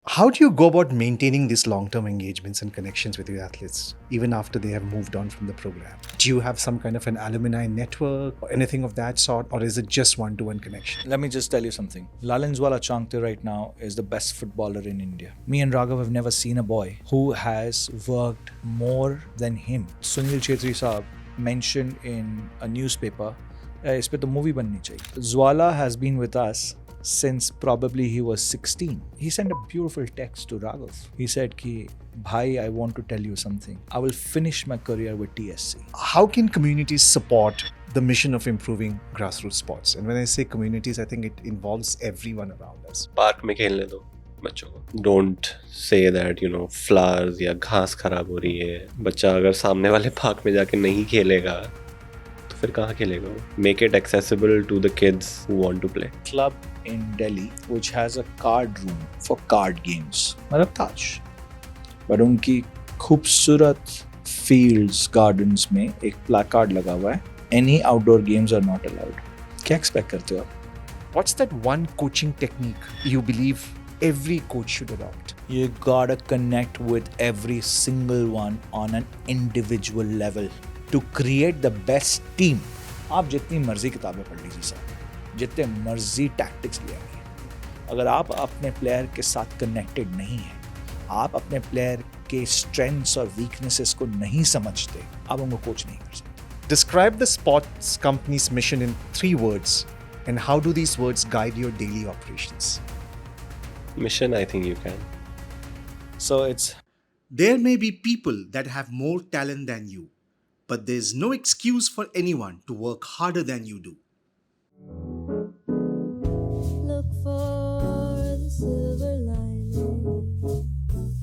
How do you go about maintaining these long-term engagements and connections with your athletes, even after they have moved on from the program? Do you have some kind of an alumni network or anything of that sort, or is it just one-to-one connection? Let me just tell you something. Lalinzwala Changte right now is the best footballer in India. Me and Raghav have never seen a boy who has worked more than him. Sunil Chetri Saab mentioned in a newspaper, इस पे तो movie बननी चाहिए. Zwala has been with us since probably he was 16. He sent a beautiful text to Raghav. He said ki, Bhai, I want to tell you something. I will finish my career with TSC. How can communities support the mission of improving grassroots sports? And when I say communities, I think it involves everyone around us. Park में खेलने दो बच्चों को. Don't say that flowers या घास खराब हो रही है. बच्चा अगर सामने वाले पार्क में जाके नहीं खेलेगा तो फिर कहाँ खेलेगा वो. Make it accessible to the kids who want to play. Club in Delhi which has a card room for card games. मतलब ताश. पर उनकी खूबसूरत fields, gardens में एक placard लगा हुआ है. Any outdoor games are not allowed. क्या expect करते हो आप? What's that one coaching technique you believe every coach should adopt? You gotta connect with every single one on an individual level to create the best team. आप जितनी मर्जी किताबें पढ़ लीजिए साहब, जितने मर्जी टैक्टिक्स ले आइए, अगर आप अपने प्लेयर के साथ कनेक्टेड नहीं हैं, आप अपने प्लेयर के स्ट्रेंथ्स और वीकनेसेस को नहीं समझते, आप उनको कोच नहीं कर सकते. Describe the sports company's mission in 3 words, and how do these words guide your daily operations? Mission, I think you can. So it's There may be people that have more talent than you, but there's no excuse for anyone to work harder than you do. Look for the silver lining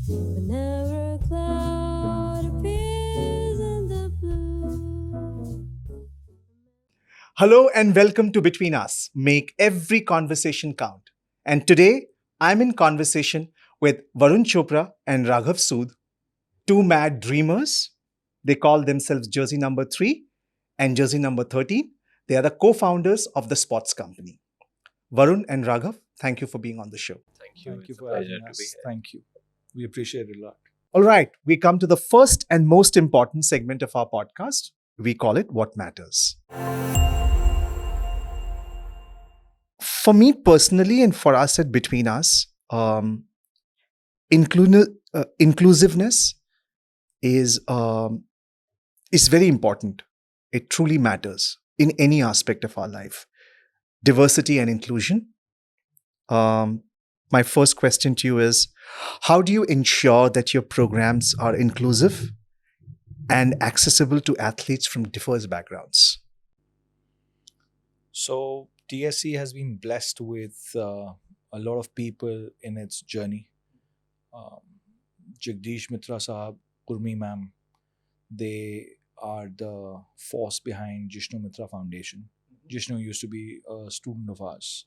whenever a cloud appears in the blue. Hello and welcome to Between Us. Make every conversation count. And today, I'm in conversation with Varun Chopra and Raaghav Sood, two mad dreamers. They call themselves Jersey number 3 and Jersey number 13. They are the co-founders of the sports company. Varun and Raaghav, thank you for being on the show. Thank you. thank you It's a for pleasure having to us. be here. Thank you. We appreciate it a lot. All right, we come to the first and most important segment of our podcast. We call it What Matters. For me personally, and for us at Between Us, inclusiveness is very important. It truly matters in any aspect of our life. Diversity and inclusion. My first question to you is, how do you ensure that your programs are inclusive and accessible to athletes from diverse backgrounds? So TSC has been blessed with a lot of people in its journey. Jagdish Mitra Sahab, Kurmi ma'am, they are the force behind Jishnu Mitra Foundation. Jishnu used to be a student of ours,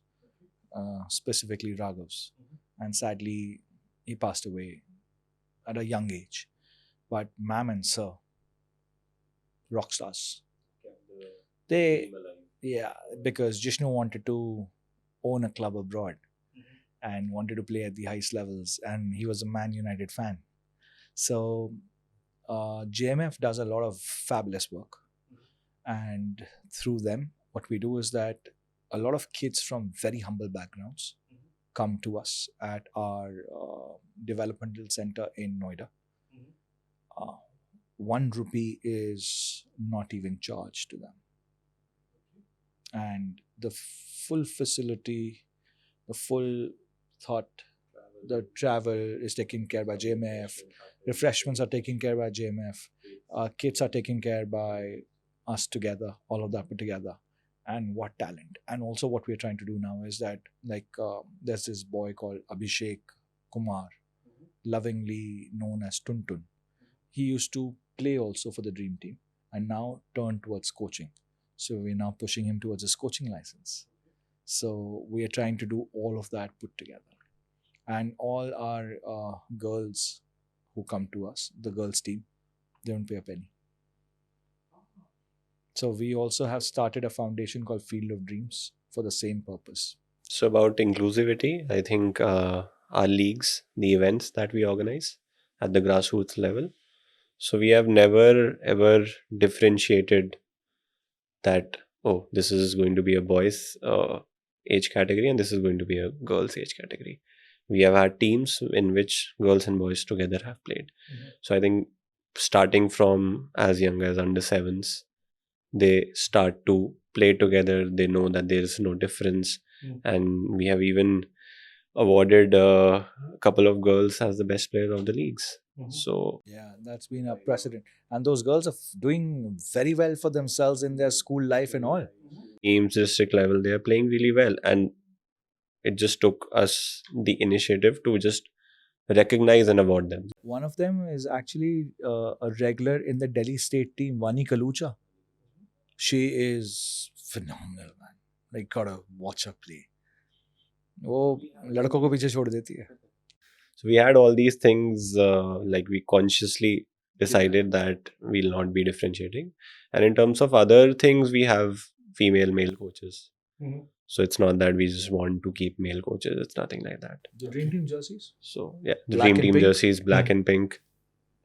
specifically Raghav's, and sadly he passed away at a young age. But ma'am and sir, rock stars. They, yeah, because Jishnu wanted to own a club abroad and wanted to play at the highest levels, and he was a Man United fan. So JMF does a lot of fabulous work, and through them, what we do is that a lot of kids from very humble backgrounds come to us at our developmental center in Noida. 1 rupee is not even charged to them, and the full facility, the full thought, the travel is taken care by JMF, refreshments are taken care by JMF, kids are taken care by us together, all of that put together. And what talent. And also what we're trying to do now is that, like, there's this boy called Abhishek Kumar, lovingly known as Tuntun. He used to play also for the dream team and now turned towards coaching. So we're now pushing him towards his coaching license. So we are trying to do all of that put together. And all our girls who come to us, the girls team, they don't pay a penny. So we also have started a foundation called Field of Dreams for the same purpose. So about inclusivity, I think our leagues, the events that we organize at the grassroots level. So we have never ever differentiated that, oh, this is going to be a boys age category and this is going to be a girls age category. We have had teams in which girls and boys together have played. So I think starting from as young as under sevens, they start to play together. They know that there is no difference. And we have even awarded a couple of girls as the best player of the leagues. So Yeah, that's been a precedent. And those girls are doing very well for themselves in their school life and all. teams, district level, they are playing really well. And it just took us the initiative to just recognize and award them. One of them is actually a regular in the Delhi state team, Vani Kalucha. She is phenomenal, man. Like, gotta watch her play. वो लड़कों को पीछे छोड़ देती है. So we had all these things, like we consciously decided that we'll not be differentiating. And in terms of other things, we have female, male coaches. So it's not that we just want to keep male coaches. It's nothing like that. The Dream Team jerseys. So yeah, the Black dream and team pink? jerseys, black and pink.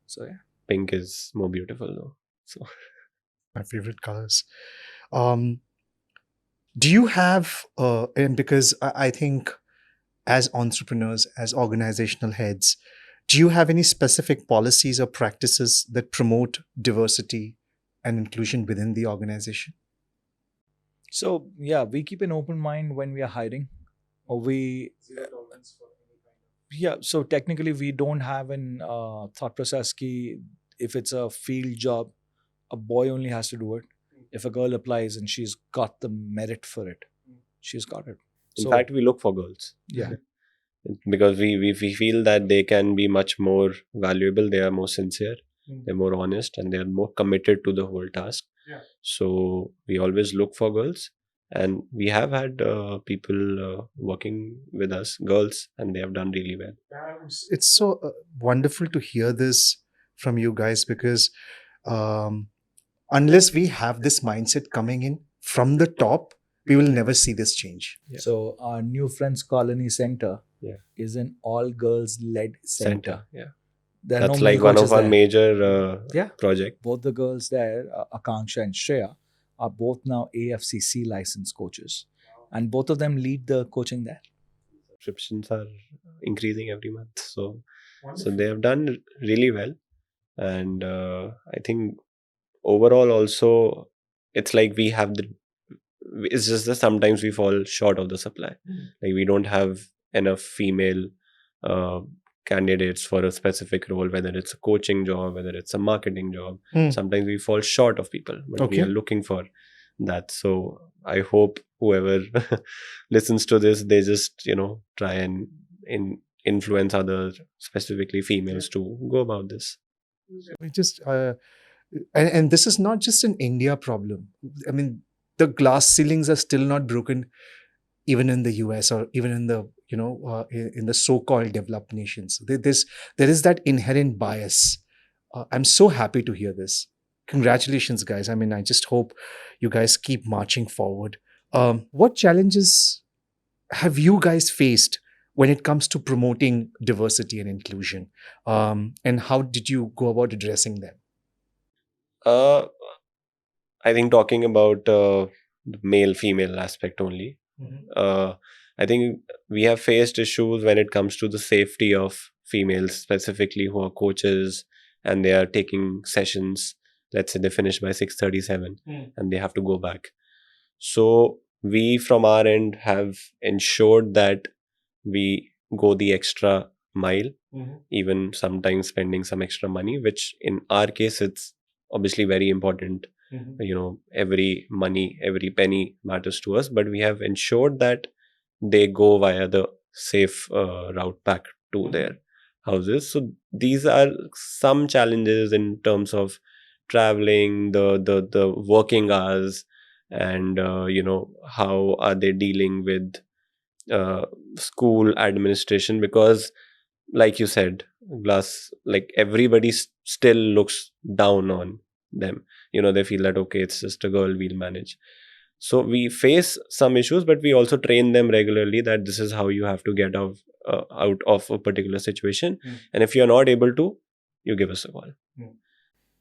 So yeah. Pink is more beautiful though. So My favorite colors. Do you have, and because I think as entrepreneurs, as organizational heads, do you have any specific policies or practices that promote diversity and inclusion within the organization? So yeah, we keep an open mind when we are hiring, or we. Yeah, so technically we don't have an thought process ki if it's a field job, a boy only has to do it. If a girl applies and she's got the merit for it, she's got it. in fact, we look for girls. Yeah. Because we feel that they can be much more valuable. They are more sincere, they're more honest, and they're more committed to the whole task. So we always look for girls, and we have had people working with us, girls, and they have done really well. It's so wonderful to hear this from you guys, because unless we have this mindset coming in from the top, we will never see this change. So our new Friends Colony Center Yeah. is an all girls led center. Yeah, There are that's no like male one of coaches our there. major Yeah. project. Both the girls there, Akanksha and Shreya, are both now AFCC licensed coaches, and both of them lead the coaching there. Subscriptions are increasing every month, so they have done really well. And I think overall also it's like we have it's just that sometimes we fall short of the supply. Like we don't have enough female candidates for a specific role, whether it's a coaching job, whether it's a marketing job. Sometimes we fall short of people, but we Okay. are looking for that. So I hope whoever listens to this, they just try and influence other, specifically females, to go about this. We just and this is not just an India problem. I mean, the glass ceilings are still not broken, even in the US or even in the in the so-called developed nations. There is that inherent bias. I'm so happy to hear this. Congratulations, guys. I mean, I just hope you guys keep marching forward. What challenges have you guys faced when it comes to promoting diversity and inclusion? And how did you go about addressing them? I think talking about the male-female aspect only, I think we have faced issues when it comes to the safety of females, specifically who are coaches and they are taking sessions. Let's say they finish by 6:37 and they have to go back. So we from our end have ensured that we go the extra mile, even sometimes spending some extra money, which in our case it's obviously very important. Every money, every penny matters to us, but we have ensured that they go via the safe route back to their houses. So these are some challenges in terms of traveling, the working hours, and how are they dealing with school administration, because like you said, like everybody still looks down on them. They feel that okay, it's just a girl, we'll manage. So we face some issues, but we also train them regularly that this is how you have to get out of a particular situation. And if you're not able to, you give us a call.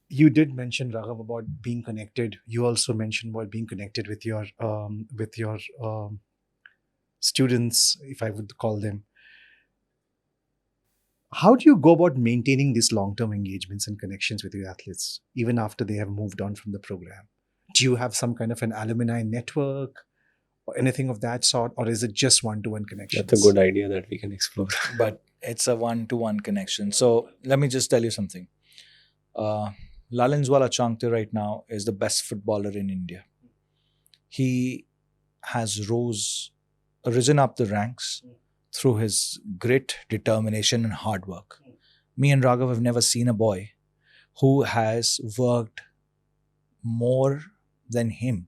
You did mention, Raghav, about being connected. You also mentioned about being connected with your students, if I would call them. How do you go about maintaining these long-term engagements and connections with your athletes, even after they have moved on from the program? Do you have some kind of an alumni network or anything of that sort, or is it just one-to-one connections? That's a good idea that we can explore. But it's a one-to-one connection. So let me just tell you something. Lalinzwala Changte right now is the best footballer in India. He has risen up the ranks through his grit, determination, and hard work. Me and Raghav have never seen a boy who has worked more than him.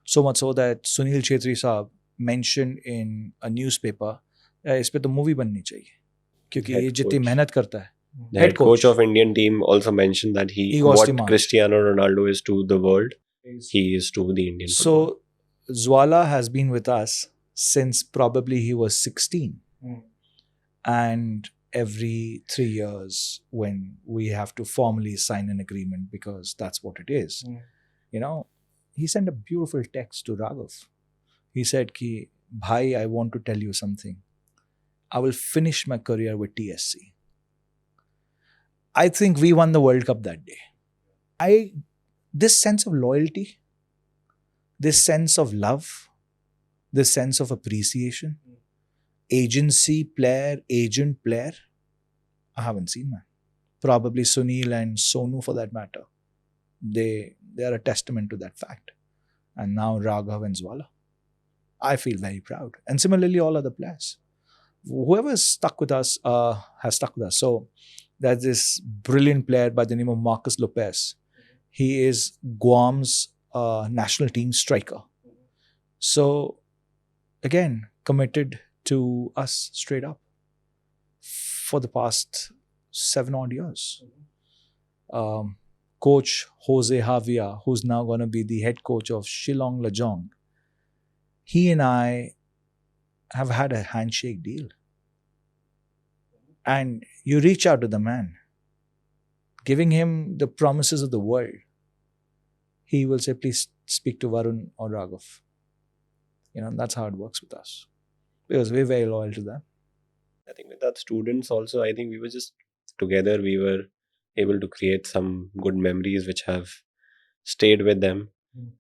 So much so that Sunil Chetri Saab mentioned in a newspaper, इस पे तो movie बननी चाहिए क्योंकि Head ये जितनी coach. मेहनत करता है. The head coach of Indian team also mentioned that Igor what Stimac. Cristiano Ronaldo is to the world, he is to the Indian football. So Zwala has been with us since probably he was 16. And every 3 years when we have to formally sign an agreement, because that's what it is, he sent a beautiful text to Raghav. He said ki, bhai, I want to tell you something. I will finish my career with TSC. I think we won the World Cup that day. This sense of loyalty, this sense of love, this sense of appreciation, agency, player, agent, player, I haven't seen, man. Probably Sunil and Sonu, for that matter. They are a testament to that fact. And now Raghav and Zwala. I feel very proud. And similarly, all other players. Whoever's stuck with us has stuck with us. So there's this brilliant player by the name of Marcus Lopez. He is Guam's national team striker. So again, committed to us straight up for the past 7 odd years. Coach Jose Javia, who's now going to be the head coach of Shillong Lajong, he and I have had a handshake deal. And you reach out to the man, giving him the promises of the world. He will say, please speak to Varun or Raaghav. That's how it works with us. Because we're very loyal to them. I think with our students also, I think we were just together, we were able to create some good memories which have stayed with them.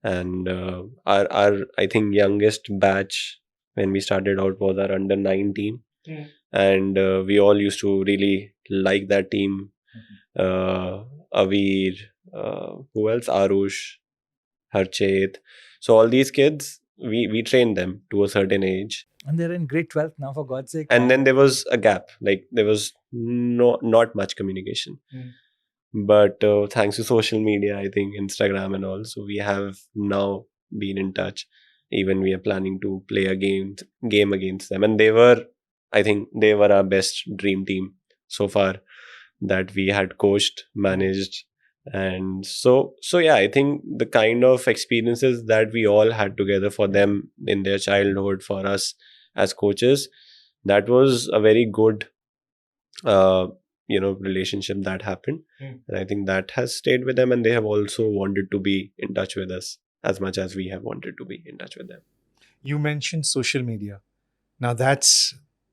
And our I think youngest batch when we started out was our under 19. And we all used to really like that team. Aveer, who else? Arush, Harchet. So all these kids, we trained them to a certain age. And they're in grade 12 now, for God's sake. And then there was a gap. Like there was not much communication. But thanks to social media, I think Instagram and all, so we have now been in touch. Even we are planning to play a game against them. And I think they were our best dream team so far that we had coached, managed. And so yeah, I think the kind of experiences that we all had together for them in their childhood, for us as coaches, that was a very good relationship that happened. And I think that has stayed with them, and they have also wanted to be in touch with us as much as we have wanted to be in touch with them. You mentioned social media. Now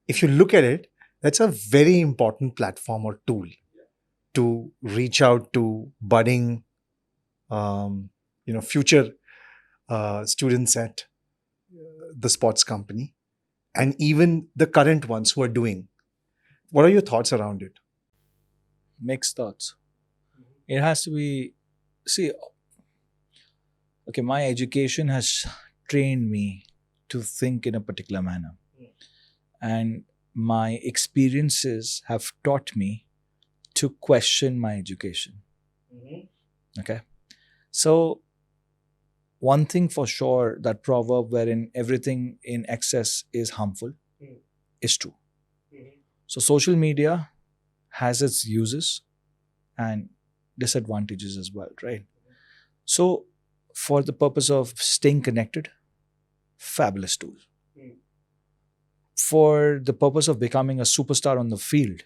if you look at it, that's a very important platform or tool to reach out to budding, future students at the sports company, and even the current ones who are doing. What are your thoughts around it? Mixed thoughts. It has to be, my education has trained me to think in a particular manner. And my experiences have taught me to question my education. Okay. So one thing for sure, that proverb wherein everything in excess is harmful is true. So social media has its uses and disadvantages as well, right? So For the purpose of staying connected, fabulous tool. For the purpose of becoming a superstar on the field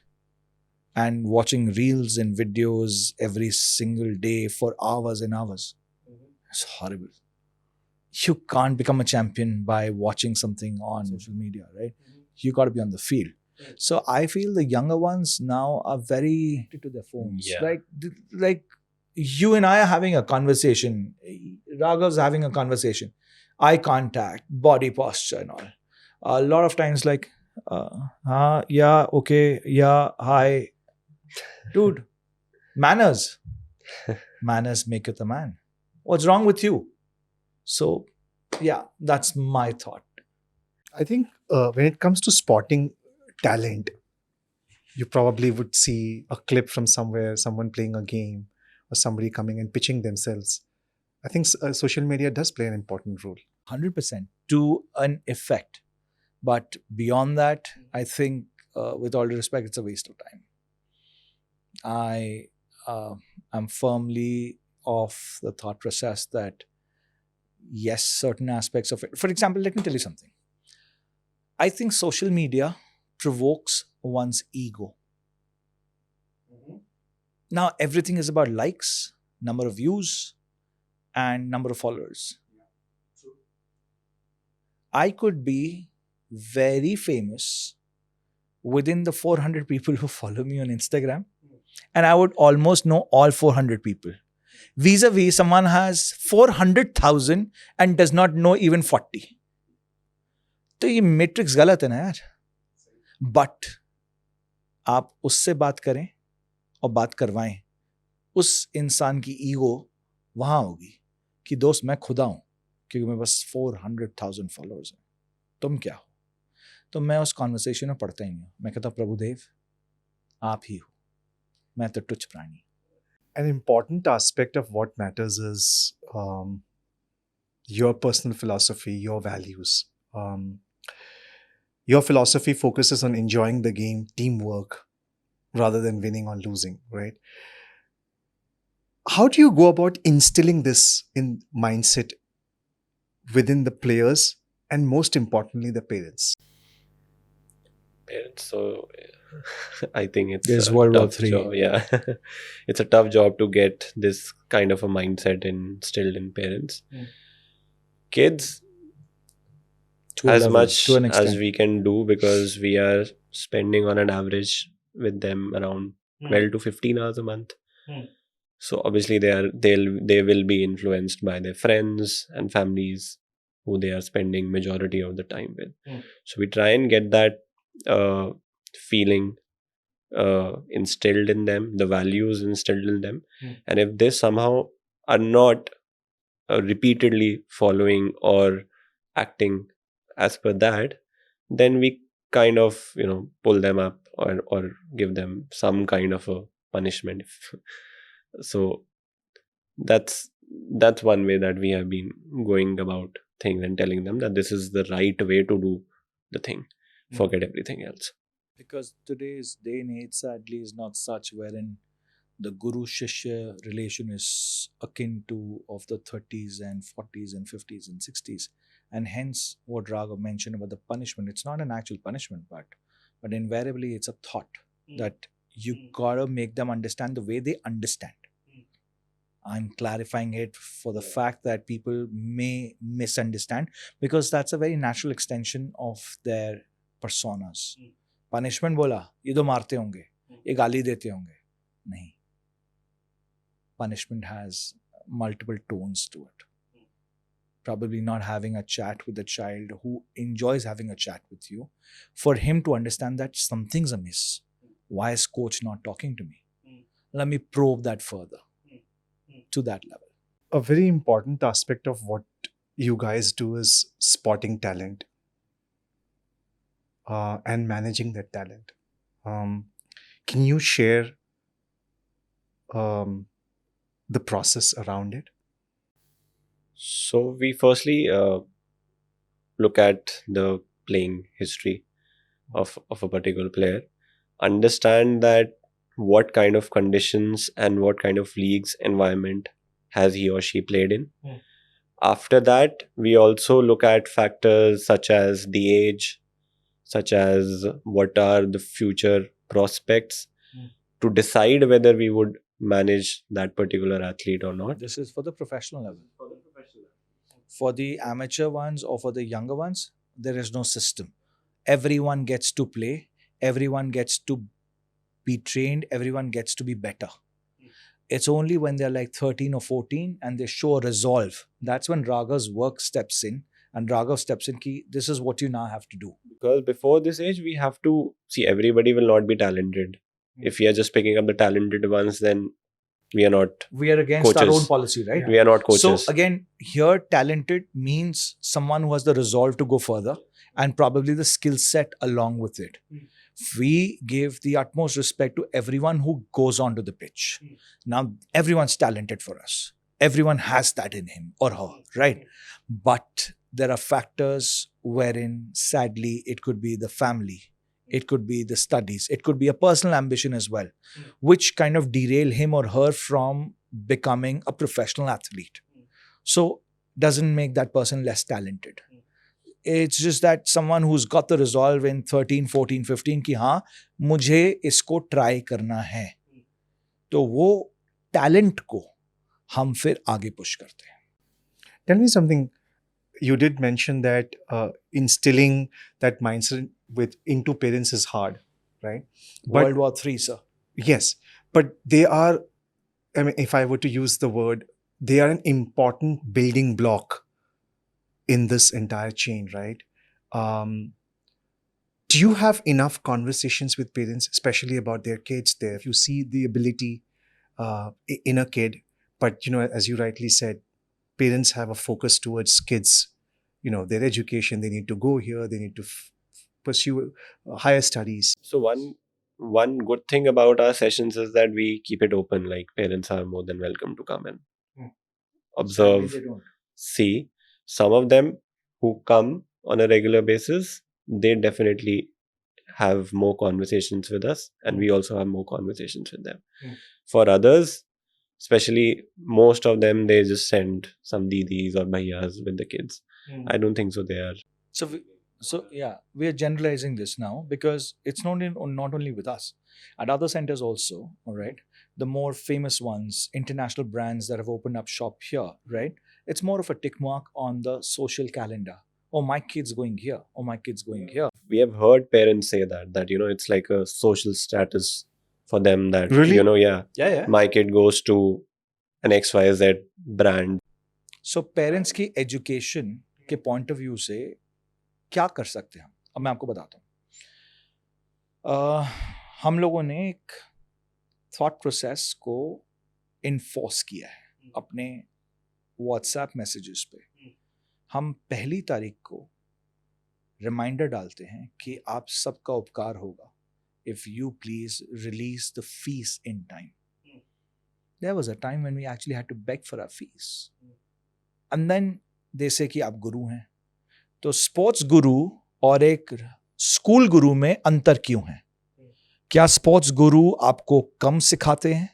and watching reels and videos every single day for hours and hours, it's horrible. You can't become a champion by watching something on social media, right? You got to be on the field. So I feel the younger ones now are very to their phones. Yeah. Like you and I are having a conversation. Raghav's having a conversation. Eye contact, body posture, and all. A lot of times, like, yeah, okay, yeah, hi, dude. Manners, manners maketh a man. What's wrong with you? So, yeah, that's my thought. I think when it comes to spotting talent, you probably would see a clip from somewhere, someone playing a game, or somebody coming and pitching themselves. I think social media does play an important role. 100% to an effect. But beyond that, I think, with all due respect, it's a waste of time. I am firmly of the thought process that, yes, certain aspects of it. For example, let me tell you something. I think social media provokes one's ego. Now, everything is about likes, number of views, and number of followers. I could be very famous within the 400 people who follow me on Instagram, and I would almost know all 400 people. Vis-a-vis, someone has 400,000 and does not know even 40. तो ये matrix गलत है ना यार. But आप उससे बात करें और बात करवाएं, उस इंसान की ईगो वहां होगी कि दोस्त मैं खुदा हूं क्योंकि मेरे पास 400,000 फॉलोअर्स हैं, तुम क्या हो. तो मैं उस कॉन्वर्सेशन में पढ़ता ही नहीं हूं. मैं कहता प्रभुदेव आप ही हो, मैं तो तुच्छ प्राणी. An important aspect of what matters is your personal philosophy, your values. Your philosophy focuses on enjoying the game, teamwork, rather than winning or losing, right? How do you go about instilling this in mindset within the players and most importantly, the parents? Parents, so I think it's There's a World War tough III. job. Yeah, it's a tough job to get this kind of a mindset instilled in parents. Kids, To a as level, much to an as extent. we can do, because we are spending on an average with them around 12 to 15 hours a month. So obviously they will be influenced by their friends and families who they are spending majority of the time with. So we try and get that feeling instilled in them, the values instilled in them. And if they somehow are not repeatedly following or acting as per that, then we kind of pull them up or give them some kind of a punishment. So that's one way that we have been going about things and telling them that this is the right way to do the thing. Forget everything else. Because today's day and age, sadly, is not such wherein the guru-shishya relation is akin to of the 30s and 40s and 50s and 60s. And hence, what Raghav mentioned about the punishment, it's not an actual punishment, but invariably it's a thought that you gotta make them understand the way they understand. I'm clarifying it for the fact that people may misunderstand, because that's a very natural extension of their personas. Punishment बोला, ये तो मारते होंगे, ये गाली देते होंगे. नहीं. Punishment has multiple tones to it. Probably not having a chat with a child who enjoys having a chat with you, for him to understand that something's amiss. Why is coach not talking to me? Let me probe that further to that level. A very important aspect of what you guys do is spotting talent and managing that talent. Can you share the process around it? So we firstly look at the playing history of a particular player, understand that what kind of conditions and what kind of leagues environment has he or she played in, After that, we also look at factors such as the age, such as what are the future prospects, to decide whether we would manage that particular athlete or not. This is for the professional level. For the amateur ones or for the younger ones, there is no system. Everyone gets to play, everyone gets to be trained, everyone gets to be better. It's only when they're like 13 or 14 and they show a resolve, that's when Raghav's work steps in, and Raghav steps in ki this is what you now have to do. Because before this age, we have to see everybody will not be talented. If we are just picking up the talented ones, then we are not We are against our Coaches. own policy, right? we are not coaches. So again, here talented means someone who has the resolve to go further and probably the skill set along with it. We give the utmost respect to everyone who goes onto the pitch. Now, everyone's talented for us. Everyone has that in him or her, right? But there are factors wherein, sadly, it could be the family, it could be the studies, it could be a personal ambition as well, which kind of derail him or her from becoming a professional athlete. So, doesn't make that person less talented. It's just that someone who's got the resolve in 13, 14, 15 कि हाँ मुझे इसको try करना है, तो वो talent को हम फिर आगे पुश करते हैं. Tell me something. You did mention that instilling that mindset into parents is hard, right? World War III, sir. Yes, but they are, I mean, if I were to use the word, they are an important building block in this entire chain, right? Do you have enough conversations with parents, especially about their kids there? If you see the ability in a kid, but, you know, as you rightly said, parents have a focus towards kids, you know, their education, they need to go here, they need to pursue higher studies. So one good thing about our sessions is that we keep it open. Like, parents are more than welcome to come and observe, They don't. see. Some of them who come on a regular basis, they definitely have more conversations with us, and we also have more conversations with them. For others, especially most of them, they just send some didis or bhaiyas with the kids. I don't think so they are. So yeah, we are generalizing this now because it's not only with us. At other centers also, all right, the more famous ones, international brands that have opened up shop here, right? It's more of a tick mark on the social calendar. Oh, my kid's going here. Oh, my kid's going here. We have heard parents say that, you know, it's like a social status for them that, Really? you know, yeah, Yeah. my kid goes to an XYZ brand. So parents की education के point of view से क्या कर सकते हैं हम? अब मैं आपको बताता हूँ. हम लोगों ने एक थॉट प्रोसेस को इन्फोर्स किया है अपने व्हाट्सएप मैसेजेस पे. हम 1 तारीख को रिमाइंडर डालते हैं कि आप सबका उपकार होगा if you please release the fees in time. There was a time when we actually had to beg for our fees. And then they say कि आप गुरु हैं. तो स्पोर्ट्स गुरु और एक स्कूल गुरु में अंतर क्यों है? क्या स्पोर्ट्स गुरु आपको कम सिखाते हैं?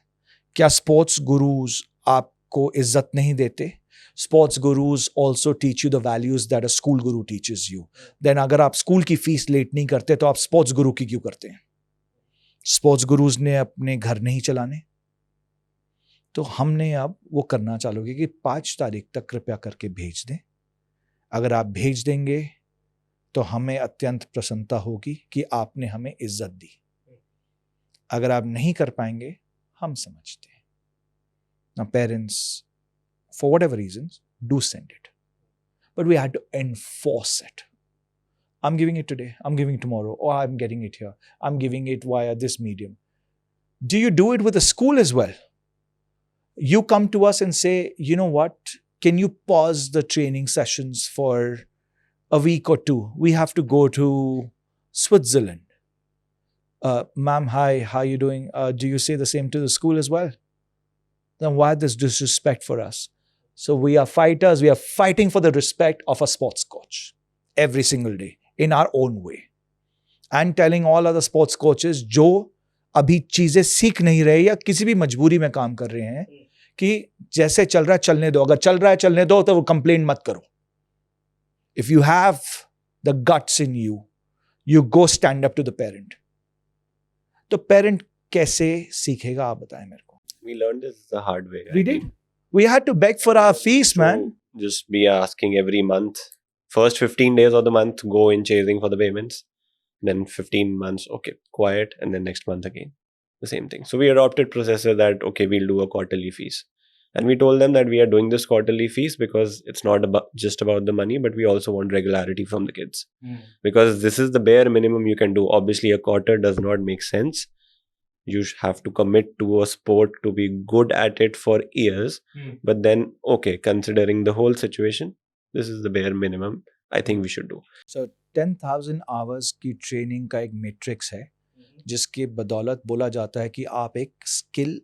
क्या स्पोर्ट्स गुरुज आपको इज्जत नहीं देते? Sports gurus also teach you the values that a school guru teaches you. Then अगर आप स्कूल की फीस लेट नहीं करते तो आप स्पोर्ट्स गुरु की क्यों करते हैं? स्पोर्ट्स गुरुज ने अपने घर नहीं चलाने. तो हमने अब वो करना चालू किया कि 5 तारीख तक कृपया करके भेज दें. अगर आप भेज देंगे तो हमें अत्यंत प्रसन्नता होगी कि आपने हमें इज्जत दी. अगर आप नहीं कर पाएंगे, हम समझते हैं. Now parents, for whatever reasons, do send it. But we had to enforce it. I'm giving it today, I'm giving it tomorrow, or I'm getting it here, I'm giving it via this medium. Do you do it with the school as well? You come to us and say, you know what, can you pause the training sessions for a week or 2? We have to go to Switzerland. Ma'am, hi, how are you doing? Do you say the same to the school as well? Then why this disrespect for us? So we are fighters. We are fighting for the respect of a sports coach every single day in our own way. And telling all other sports coaches जो अभी चीजें सीख नहीं रहे या किसी भी मजबूरी में काम कर रहे हैं कि जैसे चल रहा है चलने दो, अगर चल रहा है चलने दो तो वो कंप्लेंट मत करो. If you have the guts in you, you go stand up to the parent. तो पेरेंट कैसे सीखेगा आप बताएं मेरे को. We learned this the hard way. We did. We had to beg for our fees, man. So just be asking every month. First 15 days of the month, go in chasing for the payments. Then 15 months, okay, quiet, and then next month again. The same thing. So we adopted processor that, okay, we'll do a quarterly fees. And we told them that we are doing this quarterly fees because it's not just about the money, but we also want regularity from the kids. Because this is the bare minimum you can do. Obviously, a quarter does not make sense. You have to commit to a sport to be good at it for years. But then, okay, considering the whole situation, this is the bare minimum I think we should do. So 10,000 hours की training का एक matrix है जिसके बदौलत बोला जाता है कि आप एक स्किल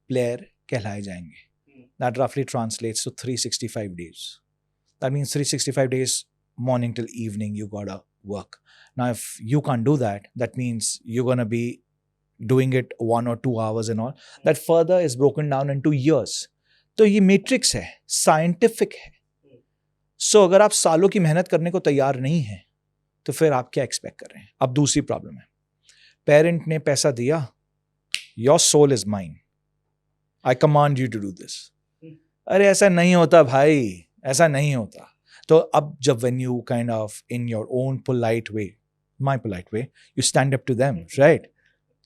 प्लेयर कहलाए जाएंगे. That roughly translates to 365 days. That means 365 days, morning till evening, you gotta work. Now, if you can't do that, that means you're gonna be doing it 1 or 2 hours and all. That further is broken down into years. तो ये matrix है, scientific है. सो अगर आप सालों की मेहनत करने को तैयार नहीं हैं तो फिर आप क्या एक्सपेक्ट कर रहे हैं. अब दूसरी प्रॉब्लम है, पेरेंट ने पैसा दिया, your soul is mine, I command you to do this. अरे ऐसा नहीं होता भाई, ऐसा नहीं होता. तो अब जब when you kind of in your own polite way, my polite way, you stand up to them, right?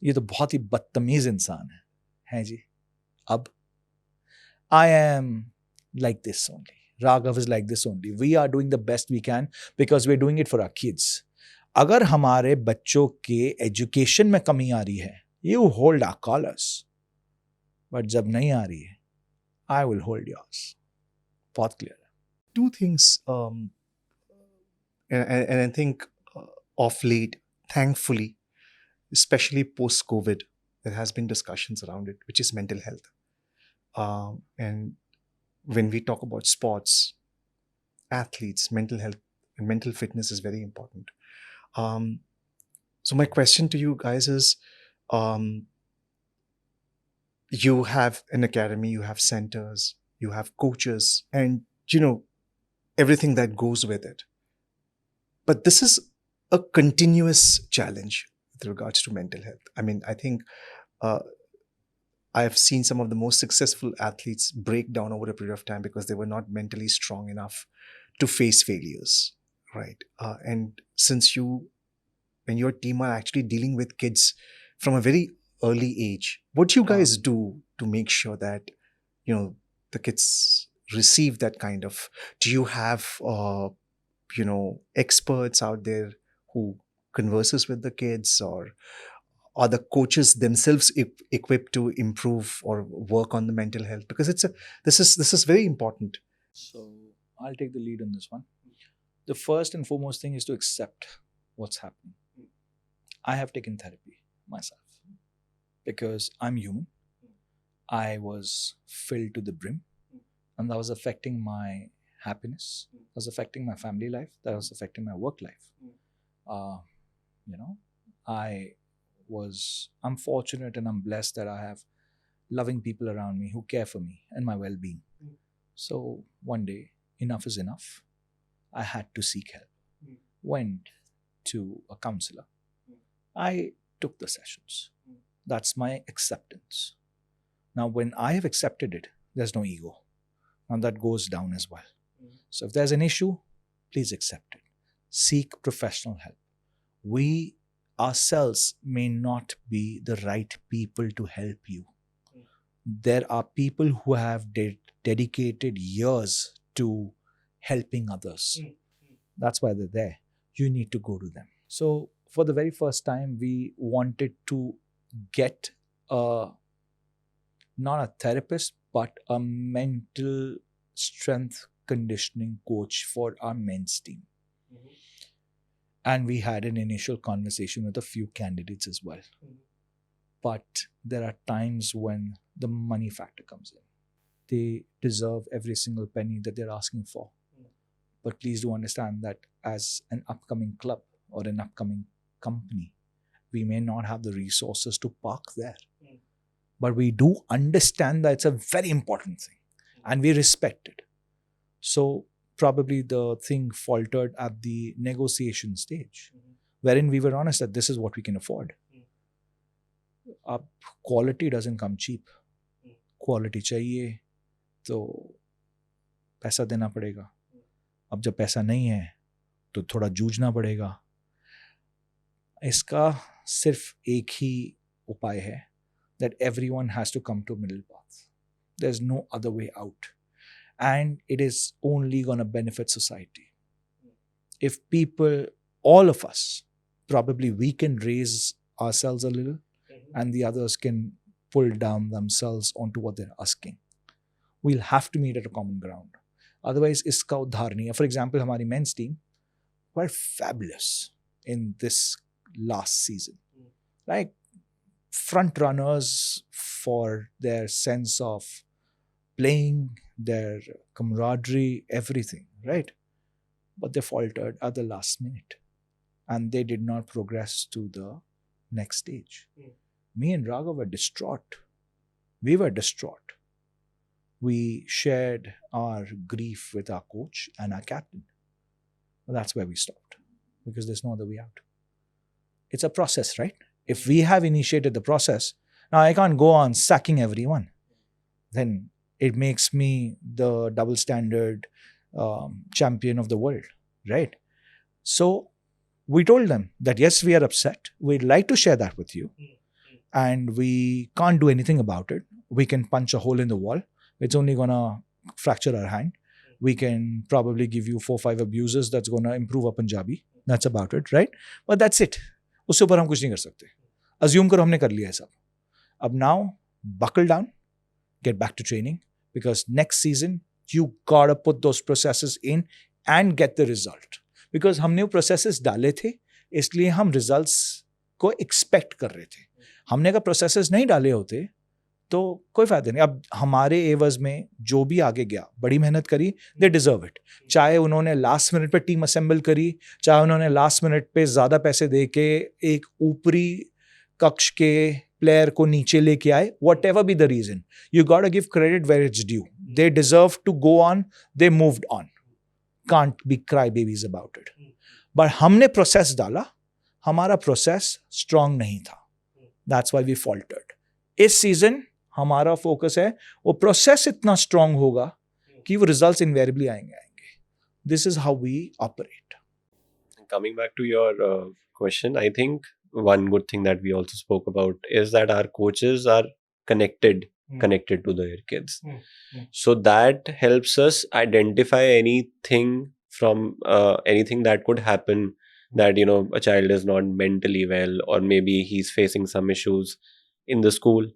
ये तो बहुत ही बदतमीज इंसान है जी. अब I am like this only. Raghav is like this only. We are doing the best we can because we're doing it for our kids. अगर हमारे बच्चों के एजुकेशन में कमी आ रही है, you hold our collars. But जब नहीं आ रही है, I will hold yours. बहुत clear. Two things, and I think of late, thankfully, especially post-COVID, there has been discussions around it, which is mental health. And when we talk about sports, athletes, mental health and mental fitness is very important. So my question to you guys is, you have an academy, you have centers, you have coaches, and everything that goes with it. But this is a continuous challenge with regards to mental health. I mean, I think I've seen some of the most successful athletes break down over a period of time because they were not mentally strong enough to face failures, right? And since you and your team are actually dealing with kids from a very early age, what do you guys do to make sure that the kids receive that kind of? Do you have experts out there who converses with the kids, or are the coaches themselves equipped to improve or work on the mental health? Because this is very important. So I'll take the lead on this one. The first and foremost thing is to accept what's happening. I have taken therapy myself because I'm human. I was filled to the brim, and that was affecting my happiness. That was affecting my family life. That was affecting my work life. I'm fortunate and I'm blessed that I have loving people around me who care for me and my well-being. So one day, enough is enough. I had to seek help. Went to a counselor. I took the sessions. That's my acceptance. Now, when I have accepted it, there's no ego. And that goes down as well. So if there's an issue, please accept it. Seek professional help. We ourselves may not be the right people to help you. There are people who have dedicated years to helping others. That's why they're there. You need to go to them. So for the very first time, we wanted to get not a therapist, but a mental strength conditioning coach for our men's team. And we had an initial conversation with a few candidates as well. But there are times when the money factor comes in. They deserve every single penny that they're asking for. But please do understand that as an upcoming club or an upcoming company, we may not have the resources to park there. but we do understand that it's a very important thing and we respect it. So probably the thing faltered at the negotiation stage, wherein we were honest that this is what we can afford. Quality doesn't come cheap. Quality चाहिए तो पैसा देना पड़ेगा. अब जब पैसा नहीं है तो थोड़ा जूझना पड़ेगा. इसका सिर्फ एक ही उपाय है, that everyone has to come to a middle path. There's no other way out. And it is only going to benefit society. If people, all of us, probably we can raise ourselves a little and the others can pull down themselves onto what they're asking. We'll have to meet at a common ground. Otherwise, iska udhar nahi hai. For example, hamari men's team were fabulous in this last season. Like front runners for their sense of playing, their camaraderie, everything, right? But they faltered at the last minute and they did not progress to the next stage. Me and Raghav were distraught. We were distraught. We shared our grief with our coach and our captain. Well, that's where we stopped because there's no other way out. It's a process, right? If we have initiated the process, now I can't go on sacking everyone. Then it makes me the double standard champion of the world, right? So we told them that yes, we are upset. We'd like to share that with you. And we can't do anything about it. We can punch a hole in the wall. It's only going to fracture our hand. We can probably give you 4-5 abuses that's going to improve our Punjabi. That's about it, right? But that's it. उससे ऊपर हम कुछ नहीं कर सकते. Assume करो हमने कर लिया है सब. अब now, buckle down, get back to training because next season, you gotta put those processes in and get the result. Because हमने वो processes डाले थे, इसलिए हम results को expect कर रहे थे. हमने अगर processes नहीं डाले होते, तो कोई फायदा नहीं. अब हमारे एवज में जो भी आगे गया, बड़ी मेहनत करी, they deserve it. चाहे उन्होंने लास्ट मिनट पे टीम असेंबल करी, चाहे उन्होंने लास्ट मिनट पे ज़्यादा पैसे दे के एक ऊपरी कक्ष के प्लेयर को नीचे लेके आए, whatever be the reason, you gotta give credit where it's due. They deserve to go on, they moved on. Can't be crybabies about it. But हमने process डाला, हमारा process strong नहीं था. That's why we faltered. इस season हमारा focus है, वो process इतना strong होगा कि वो results invariably आएंगे. This is how we operate. Coming back to your question, I think one good thing that we also spoke about is that our coaches are connected to their kids. So that helps us identify anything from anything that could happen, that a child is not mentally well, or maybe he's facing some issues in the school,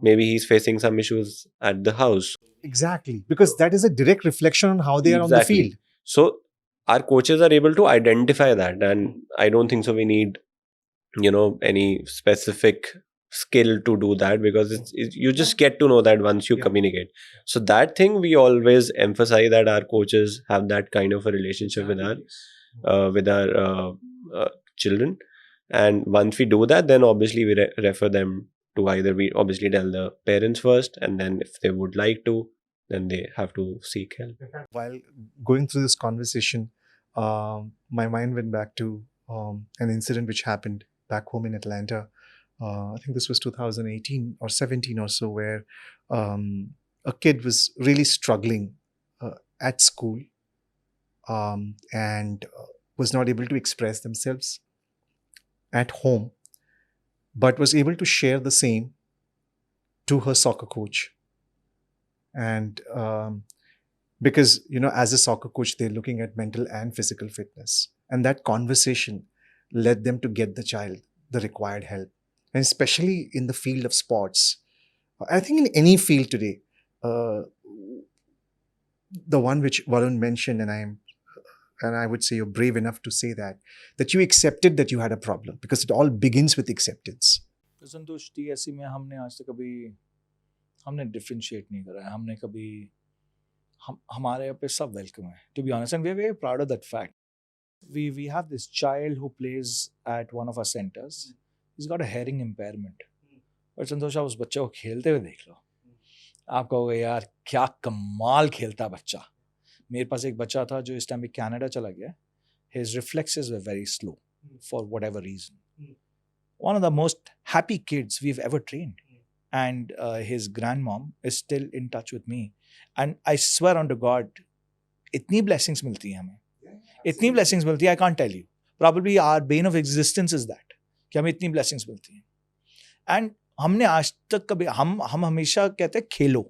maybe he's facing some issues at the house. Exactly, because that is a direct reflection on how they are on the Exactly. field. So our coaches are able to identify that, and I don't think so we need any specific skill to do that, because you just get to know that once you communicate. So that thing we always emphasize, that our coaches have that kind of a relationship with our children, and once we do that, then obviously we refer them to, either we obviously tell the parents first, and then if they would like to, then they have to seek help. While going through this conversation, my mind went back to an incident which happened back home in Atlanta. I think this was 2018 or 17 or so, where a kid was really struggling at school and was not able to express themselves at home, but was able to share the same to her soccer coach. And because, as a soccer coach, they're looking at mental and physical fitness. And that conversation led them to get the child the required help. And especially in the field of sports, I think in any field today, the one which Varun mentioned, and I would say you're brave enough to say that you accepted that you had a problem, because it all begins with acceptance. Santosh TSC में हमने आज तक कभी हमने differentiate नहीं करा है. हमने कभी हमारे यहाँ पे सब वेलकम है, to be honest, and we're very proud of that fact. We have this child who plays at one of our centers. He's got a hearing impairment, और संतोष आप उस बच्चे को खेलते हुए देख लो, आप कहोगे यार क्या कमाल खेलता बच्चा। मेरे पास एक बच्चा था जो इस टाइम भी कनाडा चला गया. His reflexes were very slow for whatever reason. One of the most happy kids we've ever trained. And his grandmom is still in touch with me. And I swear unto God, itni blessings milti hai hame. Itni blessings milti hai, I can't tell you. Probably our bane of existence is that. कि हमें इतनी blessings मिलती हैं. And हमने आज तक कभी हम हमेशा कहते हैं खेलो.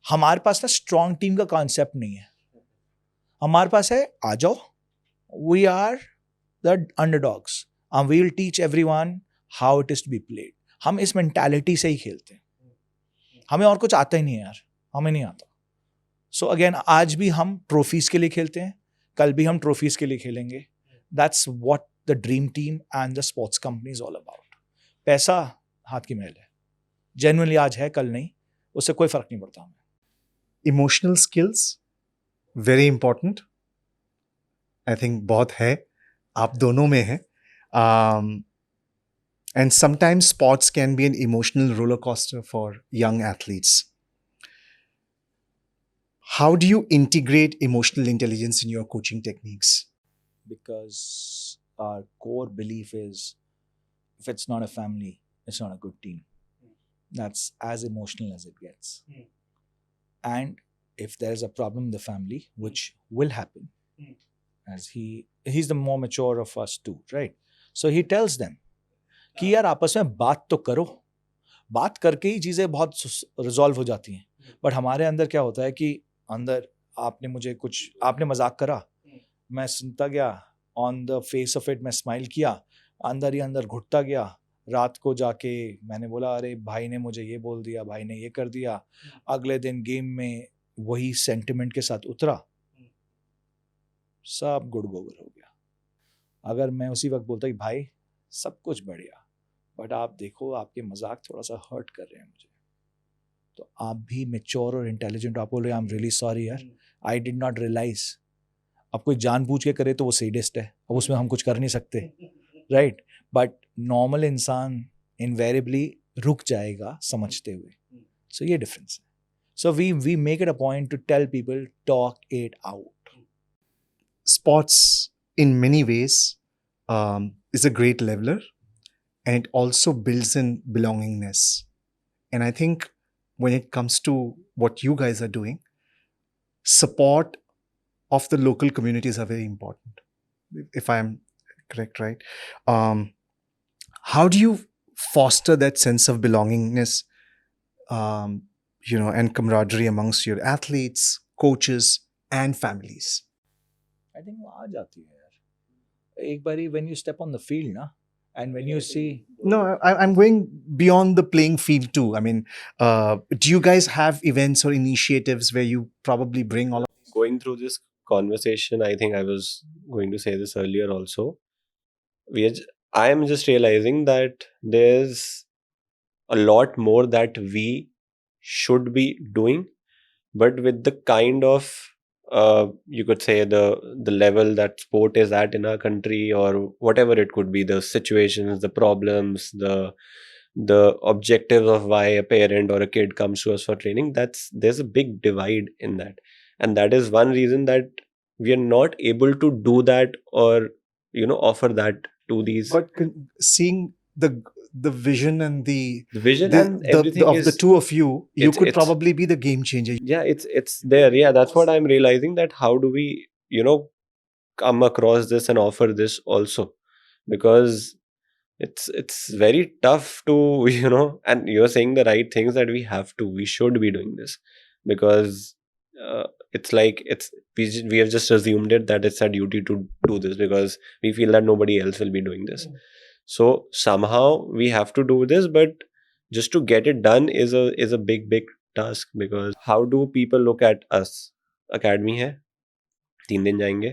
हमारे पास ना स्ट्रॉन्ग टीम का कॉन्सेप्ट नहीं है. हमारे पास है आ जाओ, we are the underdogs and we will teach everyone how it is to be played. हम इस मेंटालिटी से ही खेलते हैं. हमें और कुछ आता ही नहीं है यार, हमें नहीं आता. सो अगेन आज भी हम ट्रॉफीज के लिए खेलते हैं, कल भी हम ट्रॉफीज के लिए खेलेंगे. That's what the dream team and the sports company is all about. पैसा हाथ की मैल है, जेन्युइनली आज है कल नहीं, उससे कोई फर्क नहीं पड़ता हमें. Emotional skills very important. I think बहुत है, आप दोनों में है. And sometimes sports can be an emotional roller coaster for young athletes. How do you integrate emotional intelligence in your coaching techniques? Because our core belief is if it's not a family, it's not a good team. That's as emotional as it gets. And if there's a problem in the family, which will happen, as he's the more mature of us too, right? So he tells them कि यार आपस में बात तो करो, बात करके ही चीज़ें बहुत रिजॉल्व हो जाती हैं. बट हमारे अंदर क्या होता है कि अंदर आपने मजाक करा, मैं सुनता गया, on the face of it मैं स्माइल किया, अंदर ही अंदर घुटता गया. रात को जाके मैंने बोला अरे भाई ने मुझे ये बोल दिया, भाई ने ये कर दिया. अगले दिन गेम में वही सेंटिमेंट के साथ उतरा, सब गुड़ गोबर हो गया. अगर मैं उसी वक्त बोलता कि भाई सब कुछ बढ़िया, बट आप देखो आपके मजाक थोड़ा सा हर्ट कर रहे हैं मुझे, तो आप भी मेच्योर और इंटेलिजेंट, आप बोल रहे हैं आई एम रियली सॉरी यार, आई डिड नॉट रियलाइज. अब कोई जानबूझ के करे तो वो सेडिस्ट है, अब उसमें हम कुछ कर नहीं सकते, राइट? बट नॉर्मल इंसान इनवेरिएबली रुक जाएगा समझते हुए. सो ये डिफरेंस है. So we make it a point to tell people talk it out. Sports in many ways is a great leveler, and it also builds in belongingness. And I think when it comes to what you guys are doing, support of the local communities are very important, if I'm correct, right? How do you foster that sense of belongingness, and camaraderie amongst your athletes, coaches, and families? I think वो आ जाती है यार एक बारी when you step on the field ना, and when you see. No, I'm going beyond the playing field too. I mean, do you guys have events or initiatives where you probably bring all of... Going through this conversation, I think I was going to say this earlier also. I am just realizing that there's a lot more that we should be doing, but with the kind of you could say the level that sport is at in our country, or whatever it could be, the situations, the problems, the objectives of why a parent or a kid comes to us for training, there's a big divide in that. And that is one reason that we are not able to do that, or offer that to these. But seeing the vision and the vision and everything of is, the two of you could it's- probably be the game changer. yeah, it's there. Yeah, that's what I'm realizing, that how do we come across this and offer this also, because it's very tough to and you're saying the right things, that we should be doing this, because it's like we have just assumed it that it's our duty to do this, because we feel that nobody else will be doing this. So somehow we have to do this, but just to get it done is a big task. Because how do people look at us? Academy है, 3 दिन जाएंगे,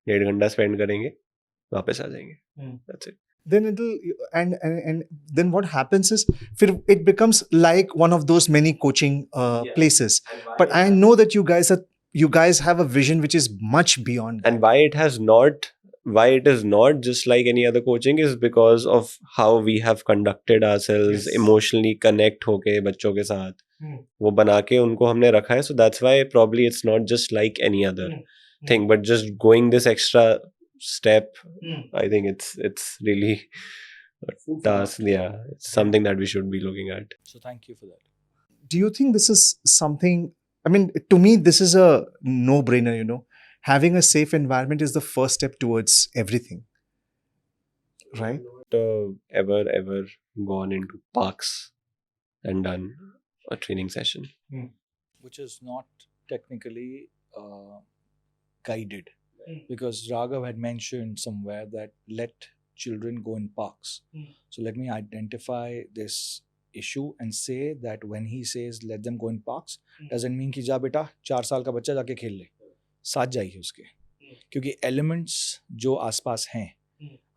1.5 घंटा spend करेंगे, वापस आ जाएंगे. That's it. Then it'll and then what happens is it becomes like one of those many coaching places. But I know that you guys have a vision which is much beyond that. And why it has not why it is not just like any other coaching is because of how we have conducted ourselves, Yes. emotionally connect होके बच्चों के साथ Hmm. वो बना के उनको हमने रखा है. So that's why probably it's not just like any other thing, but just going this extra step, I think it's really a task. Yeah, it's something that we should be looking at. So thank you for that. Do you think this is something? I mean, to me, this is a no-brainer. Having a safe environment is the first step towards everything, right? Ever gone into parks and done a training session. Which is not technically guided, because Raghav had mentioned somewhere that let children go in parks. So let me identify this issue and say that when he says let them go in parks, doesn't mean कि जा बेटा 4 साल का बच्चा जाके खेल ले, साथ जाइए उसके, क्योंकि elements जो आसपास हैं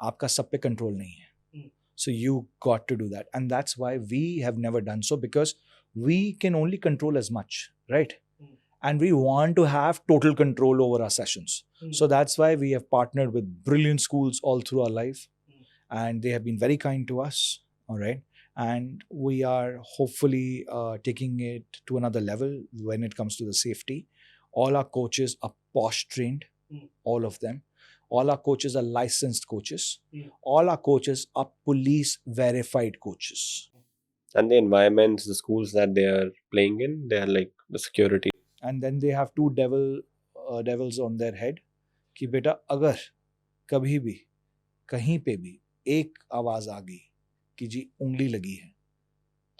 आपका सब पे कंट्रोल नहीं है. So you got to do that, and that's why we have never done so, because we can only control as much, right? And we want to have total control over our sessions. So that's why we have partnered with brilliant schools all through our life, and they have been very kind to us, all right? And we are hopefully taking it to another level when it comes to the safety. All our coaches are posh trained, all of them. All our coaches are licensed coaches. All our coaches are police verified coaches. And the environments, the schools that they are playing in, they are like the security. And then they have two devils on their head कि बेटा अगर कभी भी कहीं पे भी एक आवाज आ गई कि जी उंगली लगी है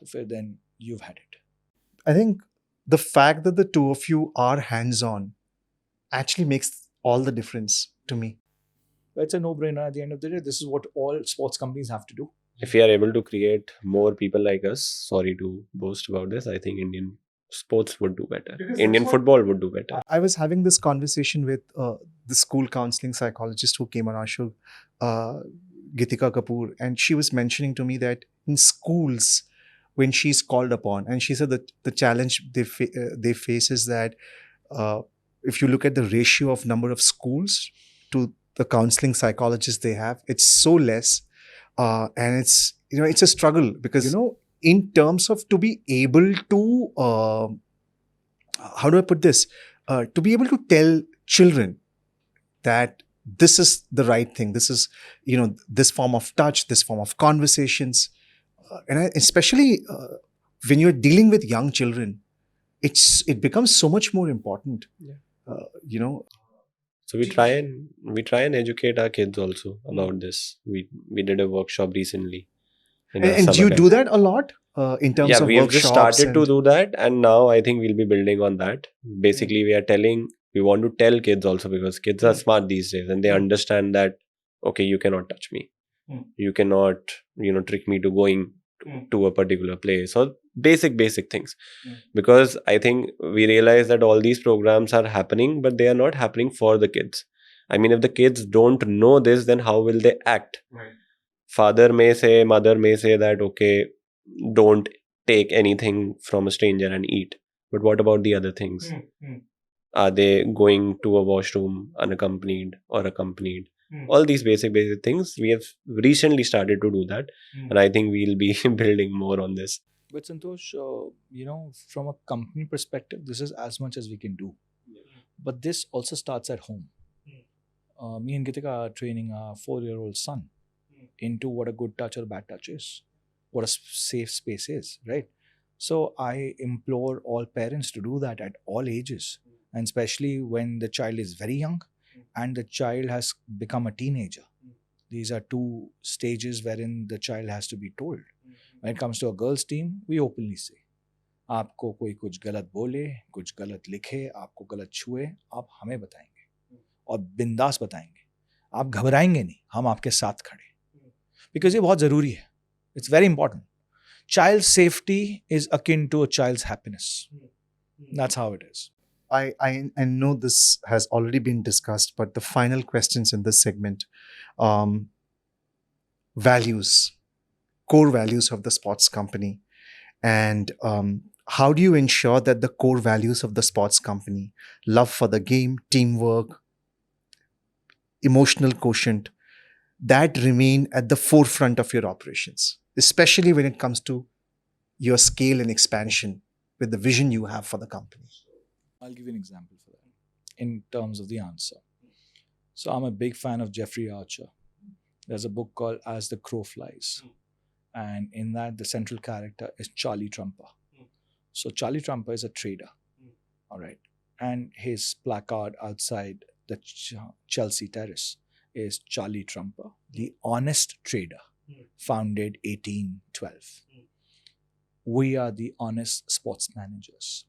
तो फिर then you've had it. I think the fact that the two of you are hands-on actually makes all the difference to me. It's a no-brainer at the end of the day. This is what all sports companies have to do. If we are able to create more people like us, sorry to boast about this, I think Indian sports would do better. Because Indian that's what- football would do better. I was having this conversation with the school counseling psychologist who came on our show, Gitika Kapoor, and she was mentioning to me that in schools, when she's called upon, and she said that the challenge they face is that if you look at the ratio of number of schools to the counseling psychologists they have, it's so less, and it's a struggle because in terms of to be able to how do I put this? To be able to tell children that this is the right thing, this is, this form of touch, this form of conversations, especially when you're dealing with young children, it becomes so much more important. So we try and educate our kids also about this. We did a workshop recently. in our And do summer you camp. do that a lot in terms Yeah, of we have workshops? just started to and- do that, and now I think we'll be building on that. Basically, we want to tell kids also, because kids are smart these days and they understand that, okay, you cannot touch me. You cannot, trick me to going to a particular place, or basic things. Because I think we realize that all these programs are happening, but they are not happening for the kids. I mean, if the kids don't know this, then how will they act? Father may say, mother may say that, okay, don't take anything from a stranger and eat. But what about the other things? Are they going to a washroom unaccompanied or accompanied? All these basic things. We have recently started to do that, and I think we'll be building more on this. But Santosh, from a company perspective, this is as much as we can do. But this also starts at home. Me and Gitika are training our 4-year-old son into what a good touch or bad touch is, what a safe space is, right? So I implore all parents to do that at all ages, and especially when the child is very young and the child has become a teenager. These are two stages wherein the child has to be told. When it comes to a girls team, we openly say, आपको कोई कुछ गलत बोले, कुछ गलत लिखे, आपको गलत छुए, आप हमें बताएंगे और बिंदास बताएंगे. आप घबराएंगे नहीं, हम आपके साथ खड़े. Because ये बहुत ज़रूरी है. It's very important. Child safety is akin to a child's happiness. That's how it is. I know this has already been discussed, but the final questions in this segment, values, core values of the sports company, and how do you ensure that the core values of the sports company, love for the game, teamwork, emotional quotient that remain at the forefront of your operations, especially when it comes to your scale and expansion with the vision you have for the company? I'll give you an example for that in terms of the answer. So I'm a big fan of Jeffrey Archer. There's a book called As the Crow Flies. And in that, the central character is Charlie Trumper. So Charlie Trumper is a trader. All right. And his placard outside the Chelsea Terrace is Charlie Trumper, the honest trader, founded 1812. We are the honest sports managers.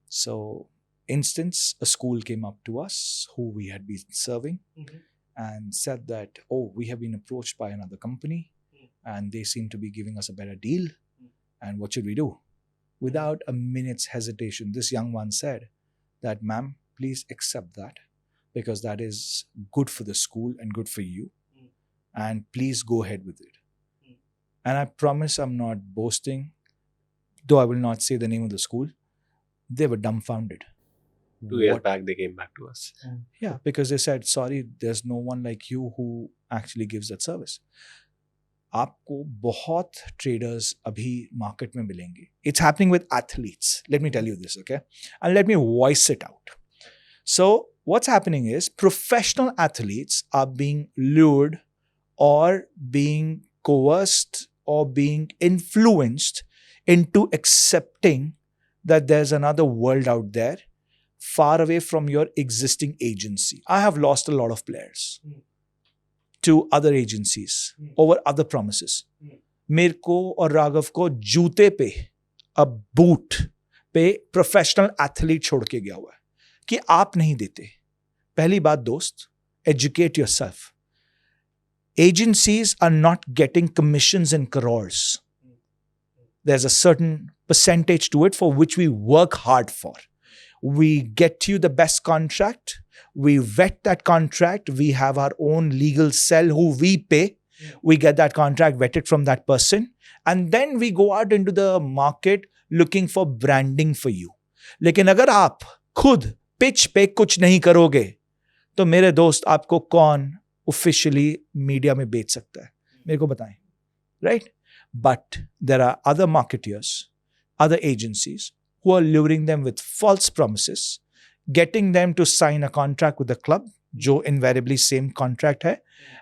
So, instance, a school came up to us who we had been serving and said that, oh, we have been approached by another company and they seem to be giving us a better deal. And what should we do? Without a minute's hesitation, this young one said that, ma'am, please accept that because that is good for the school and good for you. And please go ahead with it. And I promise I'm not boasting, though I will not say the name of the school. They were dumbfounded. 2 years back, they came back to us. Yeah, because they said, sorry, there's no one like you who actually gives that service. आपको बहुत traders अभी market में मिलेंगे. It's happening with athletes. Let me tell you this, okay? And let me voice it out. So what's happening is professional athletes are being lured or being coerced or being influenced into accepting that there's another world out there far away from your existing agency. I have lost a lot of players to other agencies over other promises. मेरे को और राघव को जूते पे, a boot पे professional athlete छोड़ के गया हुआ है कि आप नहीं देते. पहली बात दोस्त, educate yourself. Agencies are not getting commissions in crores. There's a certain percentage to it for which we work hard for. We get you the best contract. We vet that contract. We have our own legal cell who we pay. We get that contract vetted from that person. And then we go out into the market looking for branding for you. लेकिन अगर आप खुद pitch पे कुछ नहीं करोगे, तो मेरे दोस्त आपको कौन officially मीडिया में बेच सकता है? मेरे को बताएं. Right? But there are other marketeers, other agencies who are luring them with false promises, getting them to sign a contract with the club, जो invariably same contract है,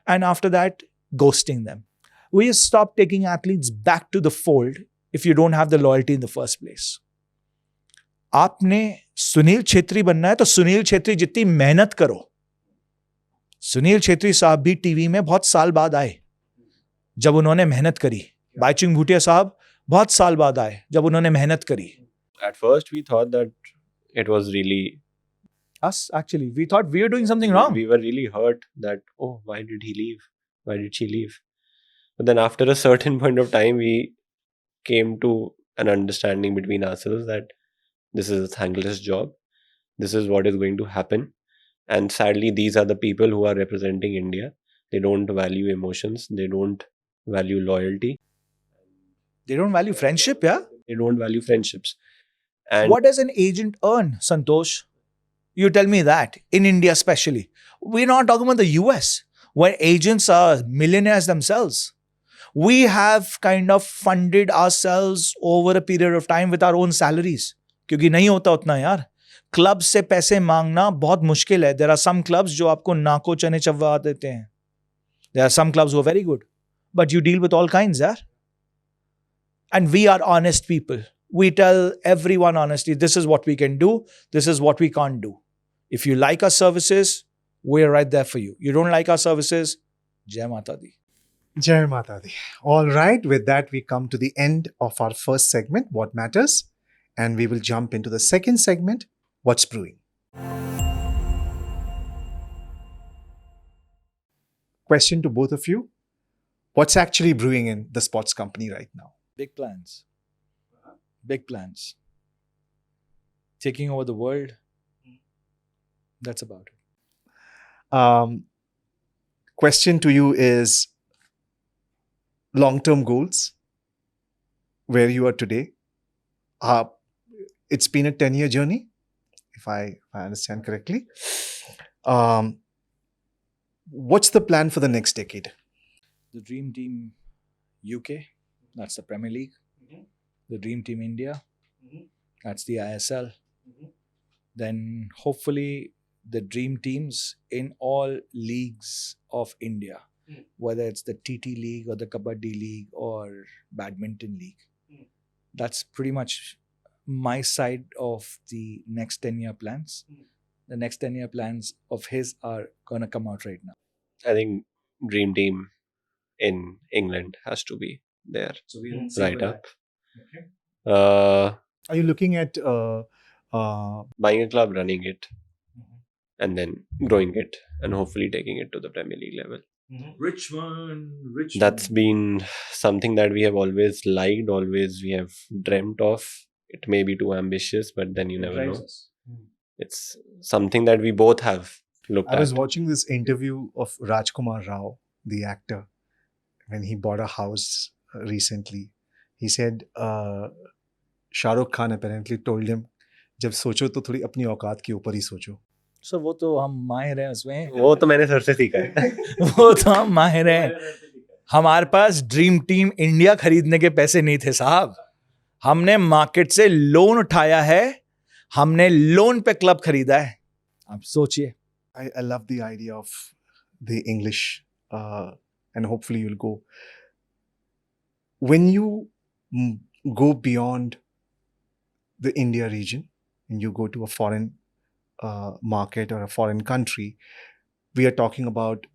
and after that, ghosting them. We stop taking athletes back to the fold if you don't have the loyalty in the first place. आपने सुनील छेत्री बनना है तो सुनील छेत्री जितनी मेहनत करो. सुनील छेत्री साहब भी टीवी में बहुत साल बाद आए जब उन्होंने मेहनत करी. बाईचुंग भूटिया साहब बहुत साल बाद आए जब उन्होंने मेहनत करी. At first, we thought that it was really Us, actually. We thought we were doing something wrong. We were really hurt that, oh, why did he leave? Why did she leave? But then after a certain point of time, we came to an understanding between ourselves that this is a thankless job. This is what is going to happen. And sadly, these are the people who are representing India. They don't value emotions. They don't value loyalty. They don't value friendship, yeah? They don't value friendships. And What does an agent earn, Santosh? You tell me that, in India especially. We're not talking about the US, where agents are millionaires themselves. We have kind of funded ourselves over a period of time with our own salaries. क्योंकि नहीं होता उतना यार. Club से पैसे मांगना बहुत मुश्किल है. There are some clubs जो आपको नाको चने चबवा देते हैं. There are some clubs who are very good. But you deal with all kinds, यार. And we are honest people. We tell everyone honestly, this is what we can do, this is what we can't do. If you like our services, we're right there for you. You don't like our services, Jai Mata Di. Jai Mata Di. All right, with that, we come to the end of our first segment, What Matters, and we will jump into the second segment, What's Brewing. Question to both of you. What's actually brewing in the sports company right now? Big plans. Big plans. Taking over the world. That's about it. Question to you is long-term goals, where you are today. It's been a 10-year journey, if I understand correctly. What's the plan for the next decade? The Dream Team UK, that's the Premier League. The Dream Team India, that's the ISL. Then hopefully the dream teams in all leagues of India, whether it's the TT League or the Kabaddi League or Badminton League. That's pretty much my side of the next 10-year plans. The next 10-year plans of his are going to come out right now. I think dream team in England has to be there. So we'll Right up. Okay. Are you looking at Buying a club, running it, and then growing it, and hopefully taking it to the Premier League level. Rich one. That's been something that we have always liked, always we have dreamt of. It may be too ambitious, but then you never know. It's something that we both have looked I was at. watching this interview of Rajkumar Rao, the actor, when he bought a house recently. He said Shah Rukh Khan apparently told him, जब सोचो तो थोड़ी अपनी औकात के ऊपर ही सोचो. So वो तो हम माहिर हैं उसमें. वो तो मैंने सर से सीखा है. वो तो हम माहिर हैं. हमारे पास ड्रीम टीम इंडिया खरीदने के पैसे नहीं थे साहब. हमने मार्केट से लोन उठाया है. हमने लोन पे क्लब खरीदा है. आप सोचिए. I love the idea of the English, and hopefully you'll go. When you go beyond the India region and you go to a foreign market or a foreign country, we are talking about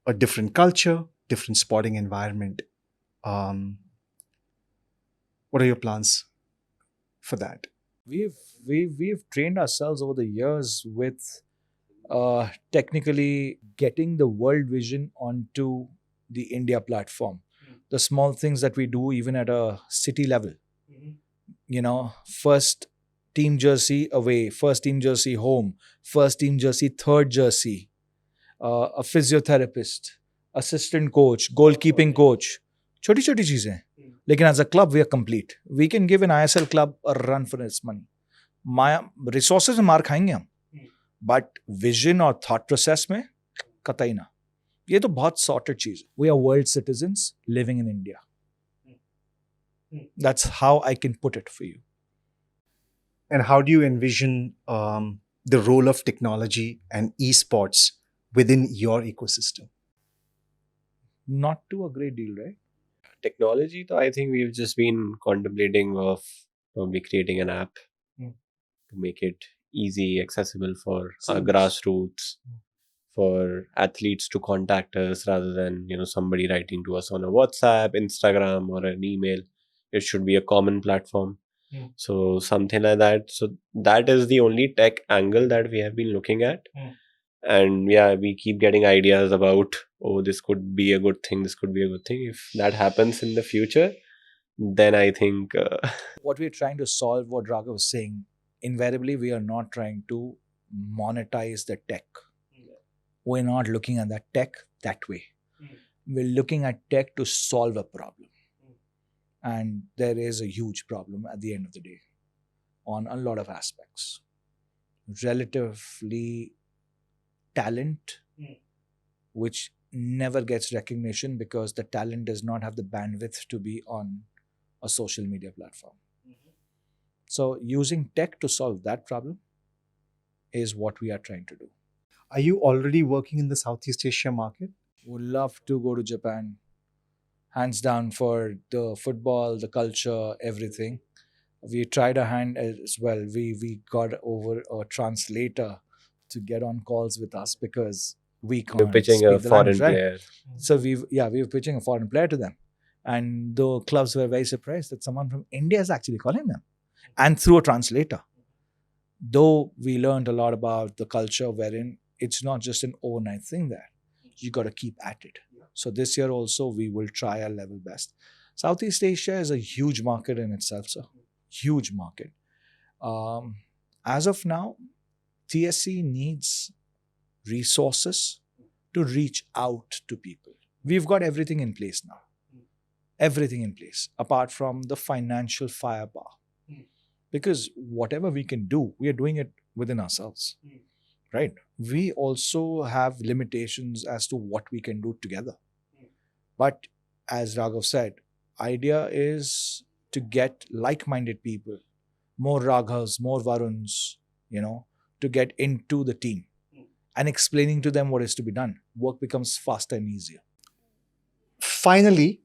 a different culture, different sporting environment. What are your plans for that? We've trained ourselves over the years with technically getting the world vision onto the India platform. The small things that we do even at a city level. You know, first team jersey away, first team jersey home, first team jersey, third jersey, a physiotherapist, assistant coach, goalkeeping coach. छोटी छोटी चीजें हैं. लेकिन as a club we are complete. We can give an ISL club a run for its money. Resources में मार खाएंगे हम. But vision और thought process में कतई ना. ये तो बहुत sorted चीज. We are world citizens living in India. That's how I can put it for you. And how do you envision the role of technology and esports within your ecosystem? Not to a great deal, right? Technology, though, I think we've just been contemplating of probably creating an app to make it easy, accessible for our grassroots, for athletes to contact us rather than, somebody writing to us on a WhatsApp, Instagram, or an email. It should be a common platform. So something like that. So that is the only tech angle that we have been looking at. And yeah, we keep getting ideas about, this could be a good thing, this could be a good thing. If that happens in the future, then I think... What we're trying to solve, what Raghav was saying, invariably we are not trying to monetize the tech. We're not looking at that tech that way. We're looking at tech to solve a problem. And there is a huge problem at the end of the day on a lot of aspects. Relatively talent, which never gets recognition because the talent does not have the bandwidth to be on a social media platform. So using tech to solve that problem is what we are trying to do. Are you already working in the Southeast Asia market? Would love to go to Japan. Hands down for the football, the culture, everything. We tried our hand as well. We got over a translator to get on calls with us because we can't You're pitching speak a the foreign language, right? player. So we were pitching a foreign player to them. And the clubs were very surprised that someone from India is actually calling them. And through a translator. Though we learned a lot about the culture wherein it's not just an overnight thing there. You got to keep at it. So this year also we will try our level best. Southeast Asia is a huge market in itself, sir. Huge market. As of now, TSC needs resources to reach out to people. We've got everything in place now. Everything in place, apart from the financial firepower. Because whatever we can do, we are doing it within ourselves. right? We also have limitations as to what we can do together. But as Raghav said, idea is to get like-minded people, more Raghavs, more Varuns, to get into the team and explaining to them what is to be done. Work becomes faster and easier. Finally,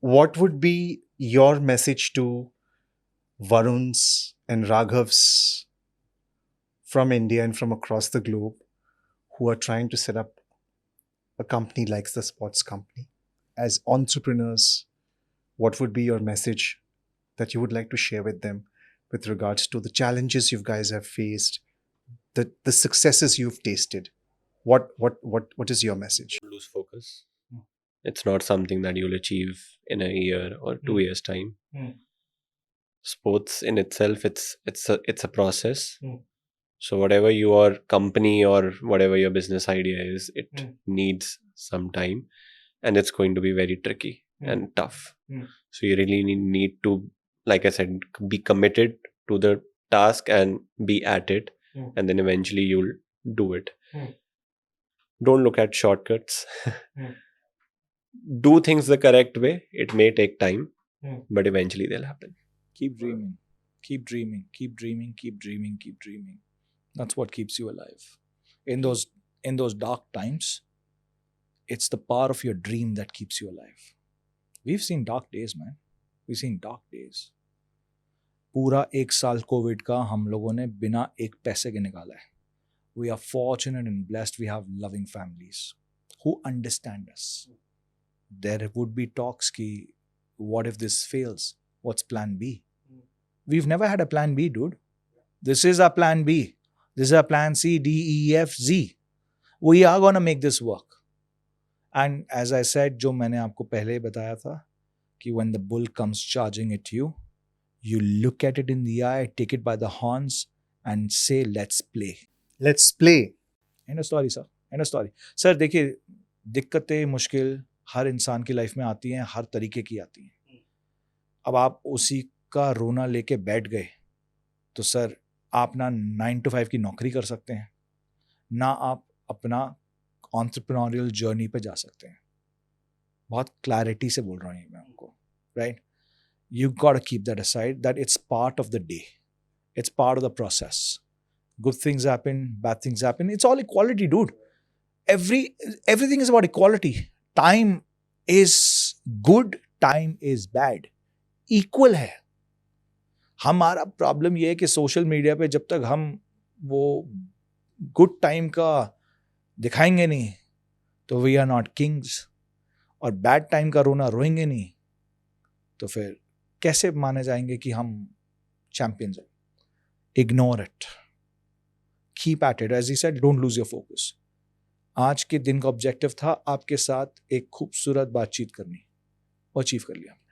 what would be your message to Varuns and Raghavs from India and from across the globe who are trying to set up a company like the sports company? As entrepreneurs, what would be your message that you would like to share with them with regards to the challenges you guys have faced, the successes you've tasted? What is your message? Lose focus. It's not something that you'll achieve in a year or 2 years time. Sports in itself, it's a process. So whatever your company or whatever your business idea is, it needs some time, and it's going to be very tricky and tough. So you really need to, like I said, be committed to the task and be at it, and then eventually you'll do it. Don't look at shortcuts. Do things the correct way. It may take time, but eventually they'll happen. Keep dreaming, keep dreaming, keep dreaming, keep dreaming, keep dreaming. That's what keeps you alive. In those dark times, it's the power of your dream that keeps you alive. We've seen dark days, man. We've seen dark days. पूरा 1 साल Covid का हम लोगों ने बिना एक पैसे के निकाला है. We are fortunate and blessed. We have loving families who understand us. There would be talks ki, what if this fails? What's plan B? We've never had a plan B, dude. This is our plan B. This is our plan C, D, E, F, Z. We are going to make this work. And as I said, जो मैंने आपको पहले ही बताया था, कि when the bull comes charging at you, you look at it in the eye, take it by the horns and say, let's play. Let's play. End of story, sir. End of story. Sir, देखिए, दिक्कतें मुश्किल हर इंसान की life में आती हैं, हर तरीके की आती हैं. अब आप उसी का रोना लेके बैठ गए तो सर आप ना 9 to 5 की नौकरी कर सकते हैं, ना आप अपना entrepreneurial जर्नी पे जा सकते हैं. बहुत क्लैरिटी से बोल रहा हूँ मैं आपको, right? You got to keep that aside, that it's part of the day. It's part of the process. Good things happen, bad things happen. It's all equality, dude. Everything is about equality. Time is good, time is bad. Equal है. हमारा problem ये है कि social media पे जब तक हम वो गुड टाइम का दिखाएंगे नहीं तो वी आर नॉट किंग्स, और बैड टाइम का रोना रोएंगे नहीं तो फिर कैसे माने जाएंगे कि हम चैंपियंस हैं? Ignore it, keep at it. As he said, don't lose your focus. आज के दिन का ऑब्जेक्टिव था आपके साथ एक खूबसूरत बातचीत करनी, और अचीव कर लिया हमने.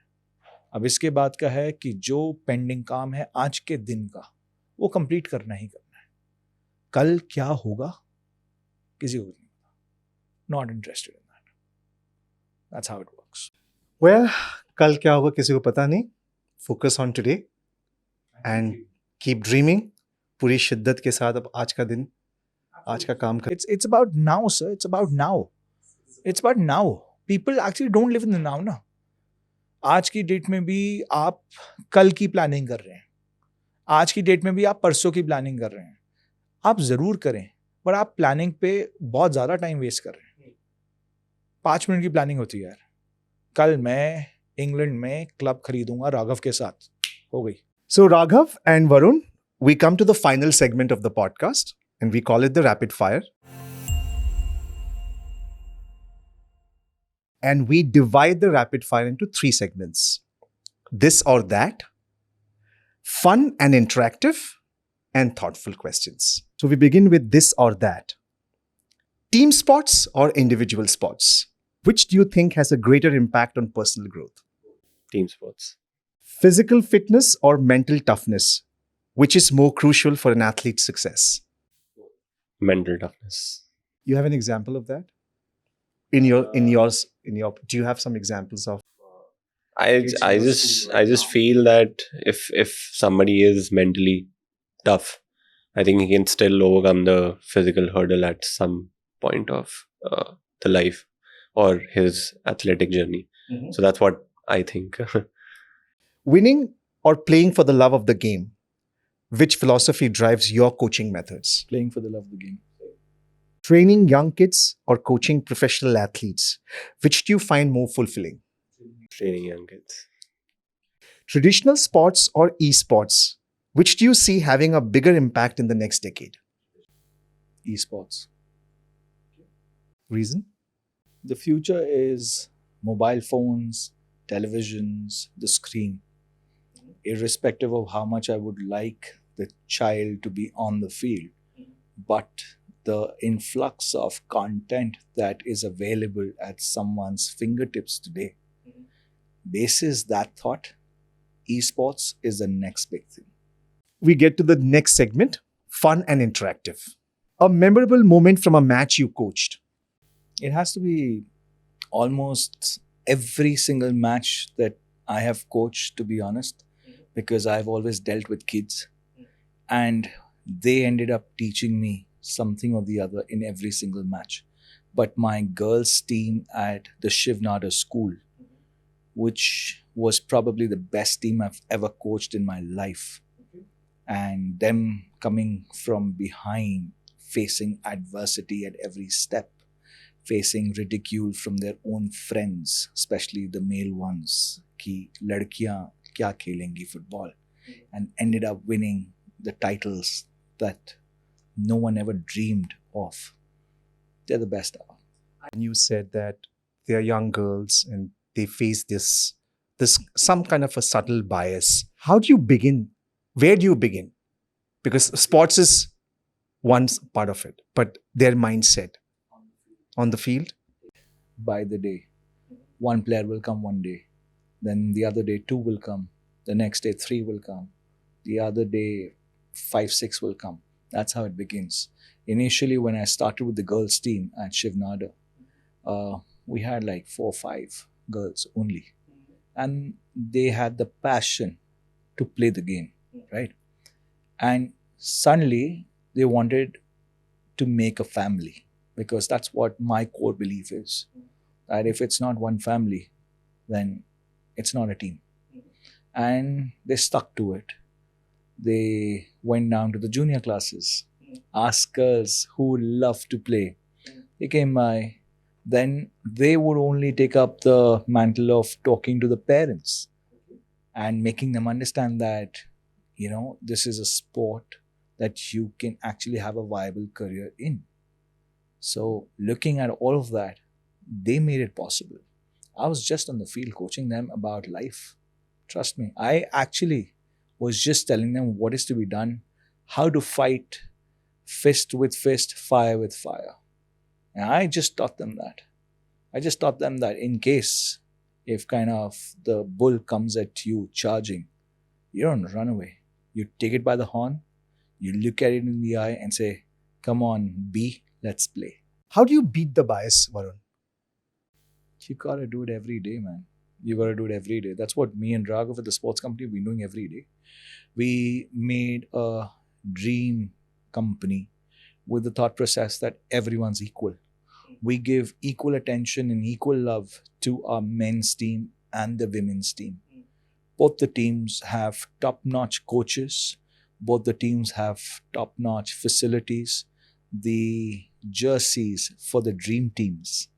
अब इसके बाद का है कि जो पेंडिंग काम है आज के दिन का, वो कंप्लीट करना ही करना है. कल क्या होगा किसी को नहीं पता. Not interested in that. That's how it works. Well, कल क्या होगा किसी को पता नहीं. Focus on today and keep dreaming. पूरी शिद्दत के साथ अब आज का दिन, आज का काम कर. It's about now, sir. It's about now. It's about now. People actually don't live in the now ना. आज की डेट में भी आप कल की प्लानिंग कर रहे हैं, आज की डेट में भी आप परसों की प्लानिंग कर रहे हैं. आप जरूर करें, पर आप प्लानिंग पे बहुत ज्यादा टाइम वेस्ट कर रहे हैं. 5 मिनट की प्लानिंग होती है यार. कल मैं इंग्लैंड में क्लब खरीदूंगा राघव के साथ, हो गई. So Raghav and Varun, we come to the final segment of the podcast and we call it the rapid fire. And we divide the rapid fire into 3 segments. This or that, fun and interactive, and thoughtful questions. So we begin with this or that. Team sports or individual sports? Which do you think has a greater impact on personal growth? Team sports. Physical fitness or mental toughness? Which is more crucial for an athlete's success? Mental toughness. You have an example of that? In your, do you have some examples of? I just feel that if somebody is mentally tough, I think he can still overcome the physical hurdle at some point of the life or his athletic journey. So that's what I think. Winning or playing for the love of the game? Which philosophy drives your coaching methods? Playing for the love of the game. Training young kids or coaching professional athletes? Which do you find more fulfilling? Training young kids. Traditional sports or esports? Which do you see having a bigger impact in the next decade? Esports. Reason? The future is mobile phones, televisions, the screen. Irrespective of how much I would like the child to be on the field, but the influx of content that is available at someone's fingertips today, bases that thought, esports is the next big thing. We get to the next segment, fun and interactive. A memorable moment from a match you coached. It has to be almost every single match that I have coached, to be honest, because I've always dealt with kids and they ended up teaching me something or the other in every single match. But my girls' team at the Shivnada school, which was probably the best team I've ever coached in my life, and them coming from behind, facing adversity at every step, facing ridicule from their own friends, especially the male ones, ki ladkiyan kya khelengi football, and ended up winning the titles that no one ever dreamed of. They're the best ever. And you said that they are young girls and they face this some kind of a subtle bias. How do you begin? Where do you begin? Because sports is one part of it, but their mindset on the field. By the day, one player will come one day, then the other day 2 will come, the next day 3 will come, the other day 5, 6 will come. That's how it begins. Initially, when I started with the girls' team at Shivnada, we had like 4 or 5 girls only. And they had the passion to play the game, right? And suddenly, they wanted to make a family, because that's what my core belief is. That if it's not one family, then it's not a team. And they stuck to it. They went down to the junior classes, asked girls who love to play. They came by. Then they would only take up the mantle of talking to the parents and making them understand that, this is a sport that you can actually have a viable career in. So looking at all of that, they made it possible. I was just on the field coaching them about life. Trust me, I actually was just telling them what is to be done, how to fight fist with fist, fire with fire. And I just taught them that. I just taught them that in case if kind of the bull comes at you charging, you don't run away. You take it by the horn, you look at it in the eye and say, come on, B, let's play. How do you beat the bias, Varun? You gotta do it every day, man. You gotta do it every day. That's what me and Raghav at the sports company have been doing every day. We made a dream company with the thought process that everyone's equal. We give equal attention and equal love to our men's team and the women's team. Both the teams have top-notch coaches. Both the teams have top-notch facilities. The jerseys for the dream teams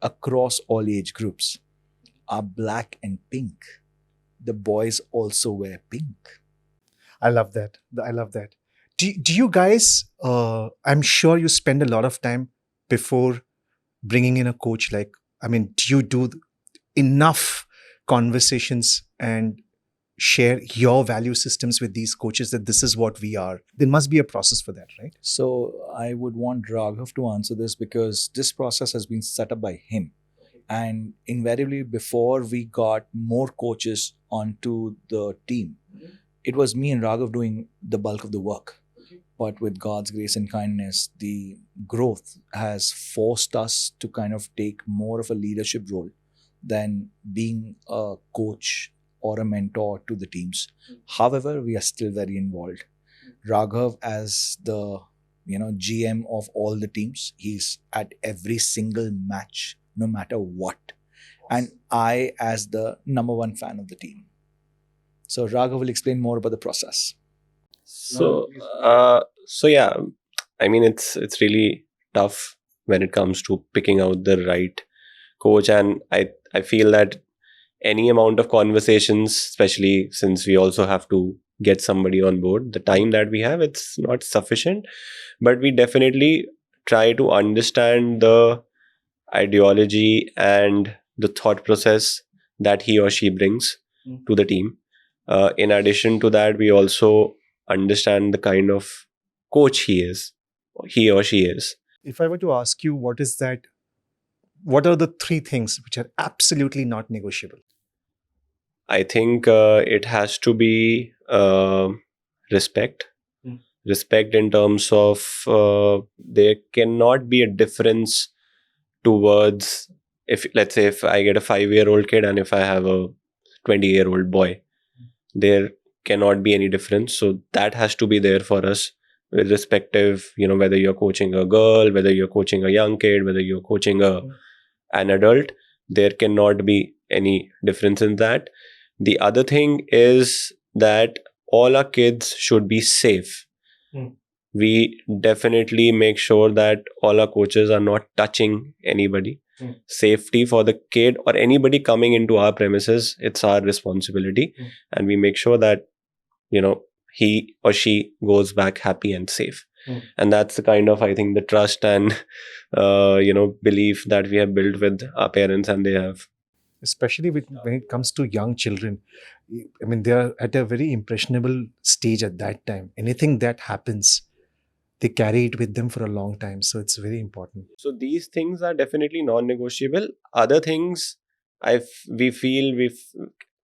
across all age groups are black and pink. The boys also wear pink. I love that. I love that. Do you guys, I'm sure you spend a lot of time before bringing in a coach. Do you do enough conversations and share your value systems with these coaches that this is what we are? There must be a process for that, right? So I would want Raghav to answer this, because this process has been set up by him. And invariably, before we got more coaches onto the team, it was me and Raghav doing the bulk of the work. But with God's grace and kindness, the growth has forced us to kind of take more of a leadership role than being a coach or a mentor to the teams. However, we are still very involved. Raghav as the GM of all the teams. He's at every single match, no matter what. And I as the number one fan of the team. So Raghav will explain more about the process. So, yeah, I mean, it's really tough when it comes to picking out the right coach, and I feel that any amount of conversations, especially since we also have to get somebody on board, the time that we have, it's not sufficient. But we definitely try to understand the ideology and the thought process that he or she brings to the team. In addition to that, we also understand the kind of coach he or she is. If I were to ask you, what are the three things which are absolutely not negotiable? I think it has to be respect. Respect in terms of there cannot be a difference towards, if let's say if I get a 5-year-old kid and if I have a 20-year-old boy, there cannot be any difference. So that has to be there for us, with respective, whether you're coaching a girl, whether you're coaching a young kid, whether you're coaching an adult, there cannot be any difference in that. The other thing is that all our kids should be safe. We definitely make sure that all our coaches are not touching anybody. Safety for the kid or anybody coming into our premises, it's our responsibility. And we make sure that, he or she goes back happy and safe. And that's the kind of, I think, the trust and, belief that we have built with our parents, and they have. Especially when it comes to young children. I mean, they are at a very impressionable stage at that time. Anything that happens, they carry it with them for a long time. So it's very important. So these things are definitely non-negotiable. Other things, we feel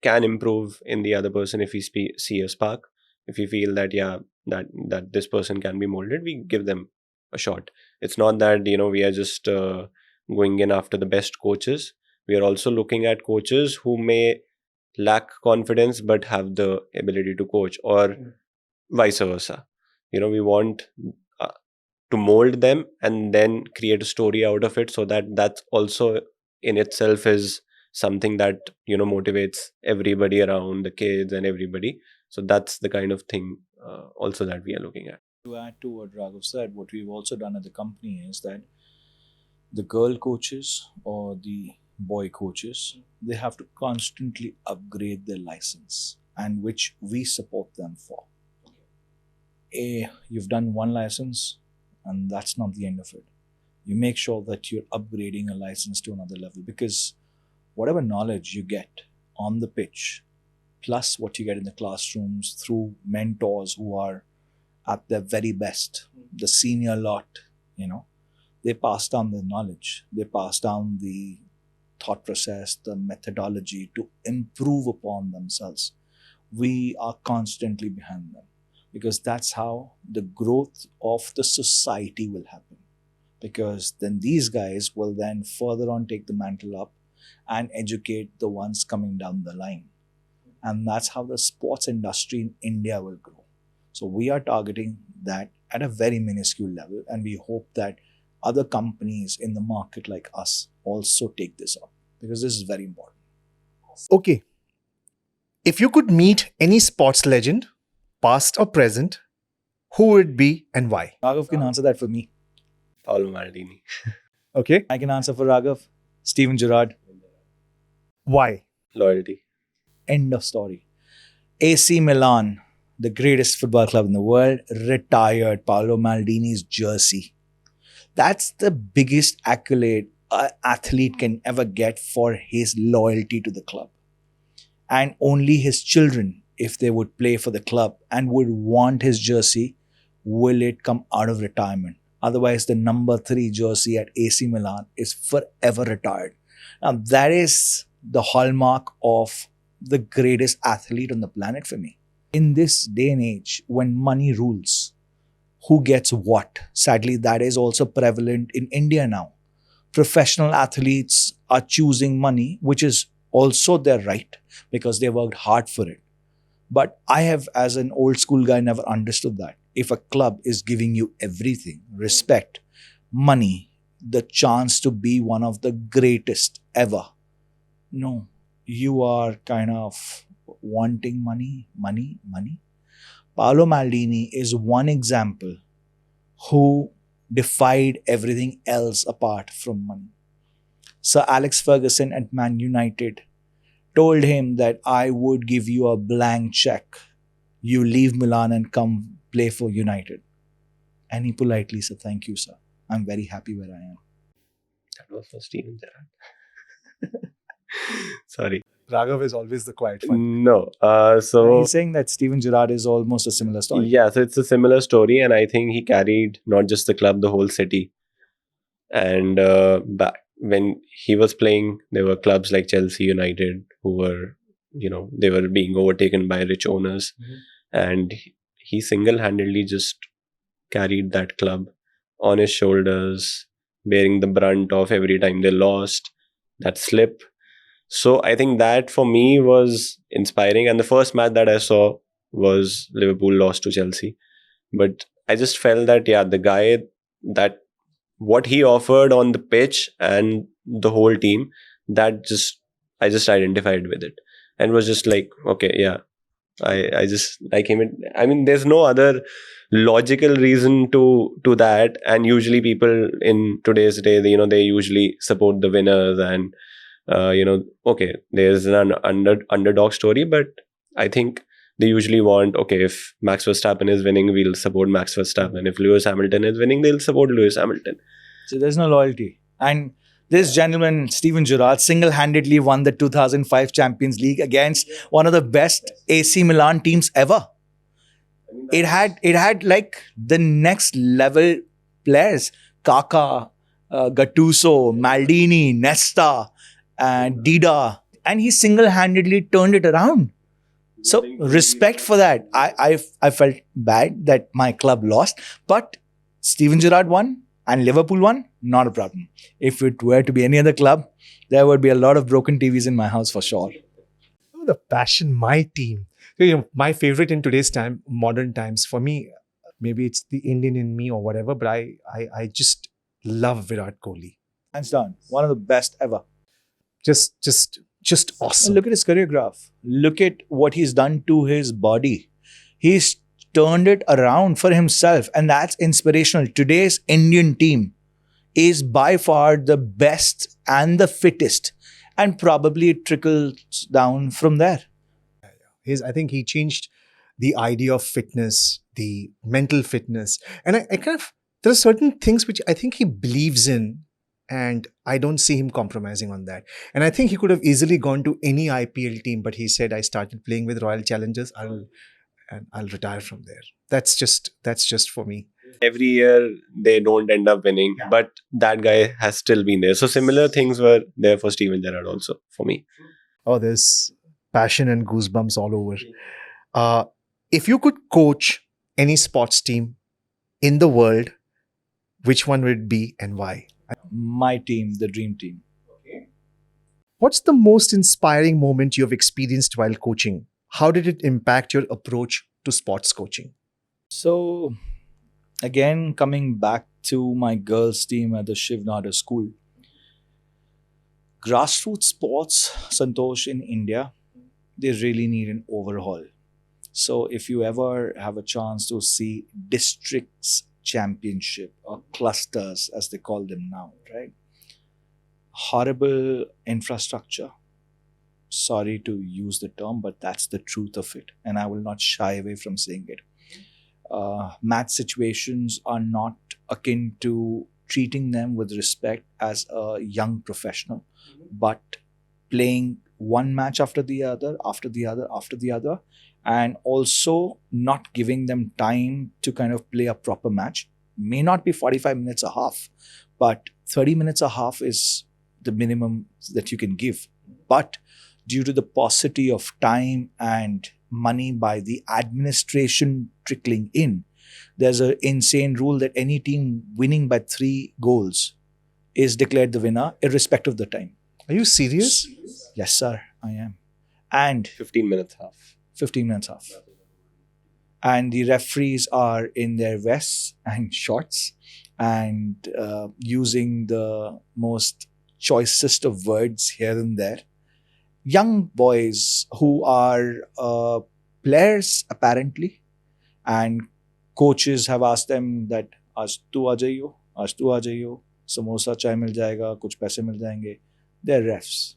can improve in the other person if we see a spark. If we feel that that this person can be molded, we give them a shot. It's not that we are just going in after the best coaches. We are also looking at coaches who may lack confidence but have the ability to coach, or vice versa. We want to mold them and then create a story out of it, so that's also in itself is something that motivates everybody around, the kids and everybody. So that's the kind of thing also that we are looking at. To add to what Raghav said, what we've also done at the company is that the girl coaches or the boy coaches, they have to constantly upgrade their license, and which we support them for. You've done one license and that's not the end of it. You make sure that you're upgrading a license to another level, because whatever knowledge you get on the pitch, plus what you get in the classrooms through mentors who are at their very best, the senior lot, they pass down the knowledge, they pass down the thought process, the methodology to improve upon themselves. We are constantly behind them, because that's how the growth of the society will happen. Because then these guys will then further on take the mantle up and educate the ones coming down the line. And that's how the sports industry in India will grow. So we are targeting that at a very minuscule level, and we hope that other companies in the market like us also take this up, because this is very important. Okay. If you could meet any sports legend, past or present, who would it be and why? Raghav can answer that for me. Paolo Maldini. Okay. I can answer for Raghav. Steven Gerrard. Why? Loyalty. End of story. AC Milan, the greatest football club in the world, retired Paolo Maldini's jersey. That's the biggest accolade an athlete can ever get for his loyalty to the club. And only his children, if they would play for the club and would want his jersey, will it come out of retirement. Otherwise, the number 3 jersey at AC Milan is forever retired. Now, that is the hallmark of the greatest athlete on the planet for me. In this day and age, when money rules, who gets what? Sadly, that is also prevalent in India now. Professional athletes are choosing money, which is also their right, because they worked hard for it. But I have, as an old school guy, never understood that. if a club is giving you everything, respect, money, the chance to be one of the greatest ever, no, you are kind of wanting money, money, money. Paolo Maldini is one example who defied everything else apart from money. Sir Alex Ferguson at Man United told him that I would give you a blank check. You leave Milan and come play for United. And he politely said, "Thank you, sir. I'm very happy where I am." That was for Steven Gerrard. Sorry. Raghav is always the quiet one. No. He's saying that Steven Gerrard is almost a similar story. Yeah, so it's a similar story, and I think he carried not just the club, the whole city. And back when he was playing, there were clubs like Chelsea, United, who were, they were being overtaken by rich owners, and he single-handedly just carried that club on his shoulders, bearing the brunt of every time they lost, that slip. So I think that for me was inspiring. And the first match that I saw was Liverpool lost to Chelsea. But I just felt that, the guy, that what he offered on the pitch and the whole team, I just identified with it. And was just like, okay, yeah, I just like him. I mean, there's no other logical reason to that. And usually people in today's day, they usually support the winners and okay, there's an underdog story, but I think they usually want, okay, if Max Verstappen is winning, we'll support Max Verstappen. If Lewis Hamilton is winning, they'll support Lewis Hamilton. So there's no loyalty. And this gentleman, Steven Gerrard, single-handedly won the 2005 Champions League against one of the best AC Milan teams ever. It had like the next level players, Kaká, Gattuso, Maldini, Nesta, and Dida, and he single-handedly turned it around. So respect for that. I felt bad that my club lost, but Steven Gerrard won and Liverpool won, not a problem. If it were to be any other club, there would be a lot of broken TVs in my house for sure. The passion, my team. My favorite in today's time, modern times, for me, maybe it's the Indian in me or whatever, but I just love Virat Kohli. Hands down, one of the best ever. Just awesome. Look at his career graph. Look at what he's done to his body. He's turned it around for himself, and that's inspirational. Today's Indian team is by far the best and the fittest, and probably it trickles down from there. I think he changed the idea of fitness, the mental fitness, and I kind of, there are certain things which I think he believes in, and I don't see him compromising on that. And I think he could have easily gone to any IPL team, but he said, I started playing with Royal Challengers, I'll retire from there. That's just for me. Every year they don't end up winning, but that guy has still been there. So similar things were there for Steven Gerrard also for me. Oh, there's passion and goosebumps all over. If you could coach any sports team in the world, which one would it be and why? My team, the dream team. What's the most inspiring moment you have experienced while coaching? How did it impact your approach to sports coaching? So, again, coming back to my girls' team at the Shiv Nada school, grassroots sports, Santosh, in India, they really need an overhaul. So, if you ever have a chance to see districts championship or clusters, as they call them now, right? Horrible infrastructure. Sorry to use the term, but that's the truth of it, and I will not shy away from saying it. Match situations are not akin to treating them with respect as a young professional, but playing one match after the other, and also not giving them time to kind of play a proper match. May not be 45 minutes a half, but 30 minutes a half is the minimum that you can give. But due to the paucity of time and money by the administration trickling in, there's an insane rule that any team winning by 3 goals is declared the winner, irrespective of the time. Are you serious? Yes, sir, I am. And 15 minutes half. 15 minutes half. and the referees are in their vests and shorts and using the most choicest of words here and there. Young boys who are players apparently, and coaches have asked them that आज तू आ जाइयो, आज तू आ जाइयो, samosa चाय मिल जाएगा, कुछ पैसे मिल जाएंगे. They're refs.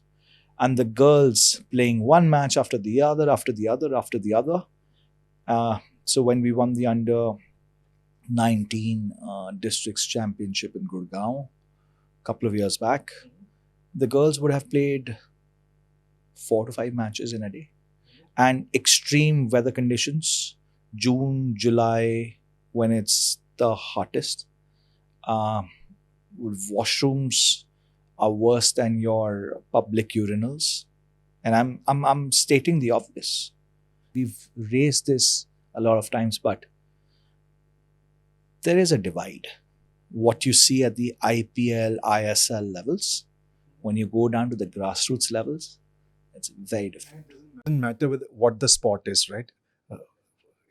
And the girls playing one match after the other, after the other, after the other. So when we won the under 19 districts championship in Gurgaon a couple of years back, the girls would have played 4 to 5 matches in a day. And extreme weather conditions, June, July, when it's the hottest, washrooms are worse than your public urinals. And I'm stating the obvious. We've raised this a lot of times, but there is a divide. What you see at the IPL, ISL levels, when you go down to the grassroots levels, it's very different. It doesn't matter with what the sport is, right?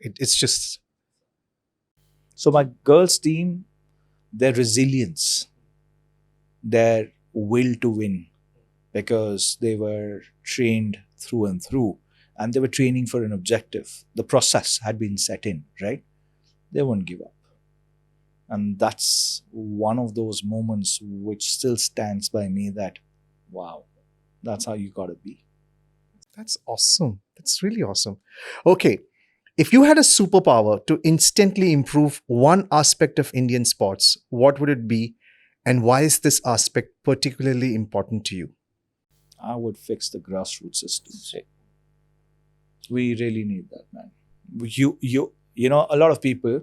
It's just. So my girls' team, their resilience, their will to win, because they were trained through and through, and they were training for an objective. The process had been set in, right? They won't give up. And that's one of those moments which still stands by me that, wow, that's how you gotta be. That's awesome. That's really awesome. Okay. If you had a superpower to instantly improve one aspect of Indian sports, what would it be? And why is this aspect particularly important to you? I would fix the grassroots system. We really need that, man. You know, a lot of people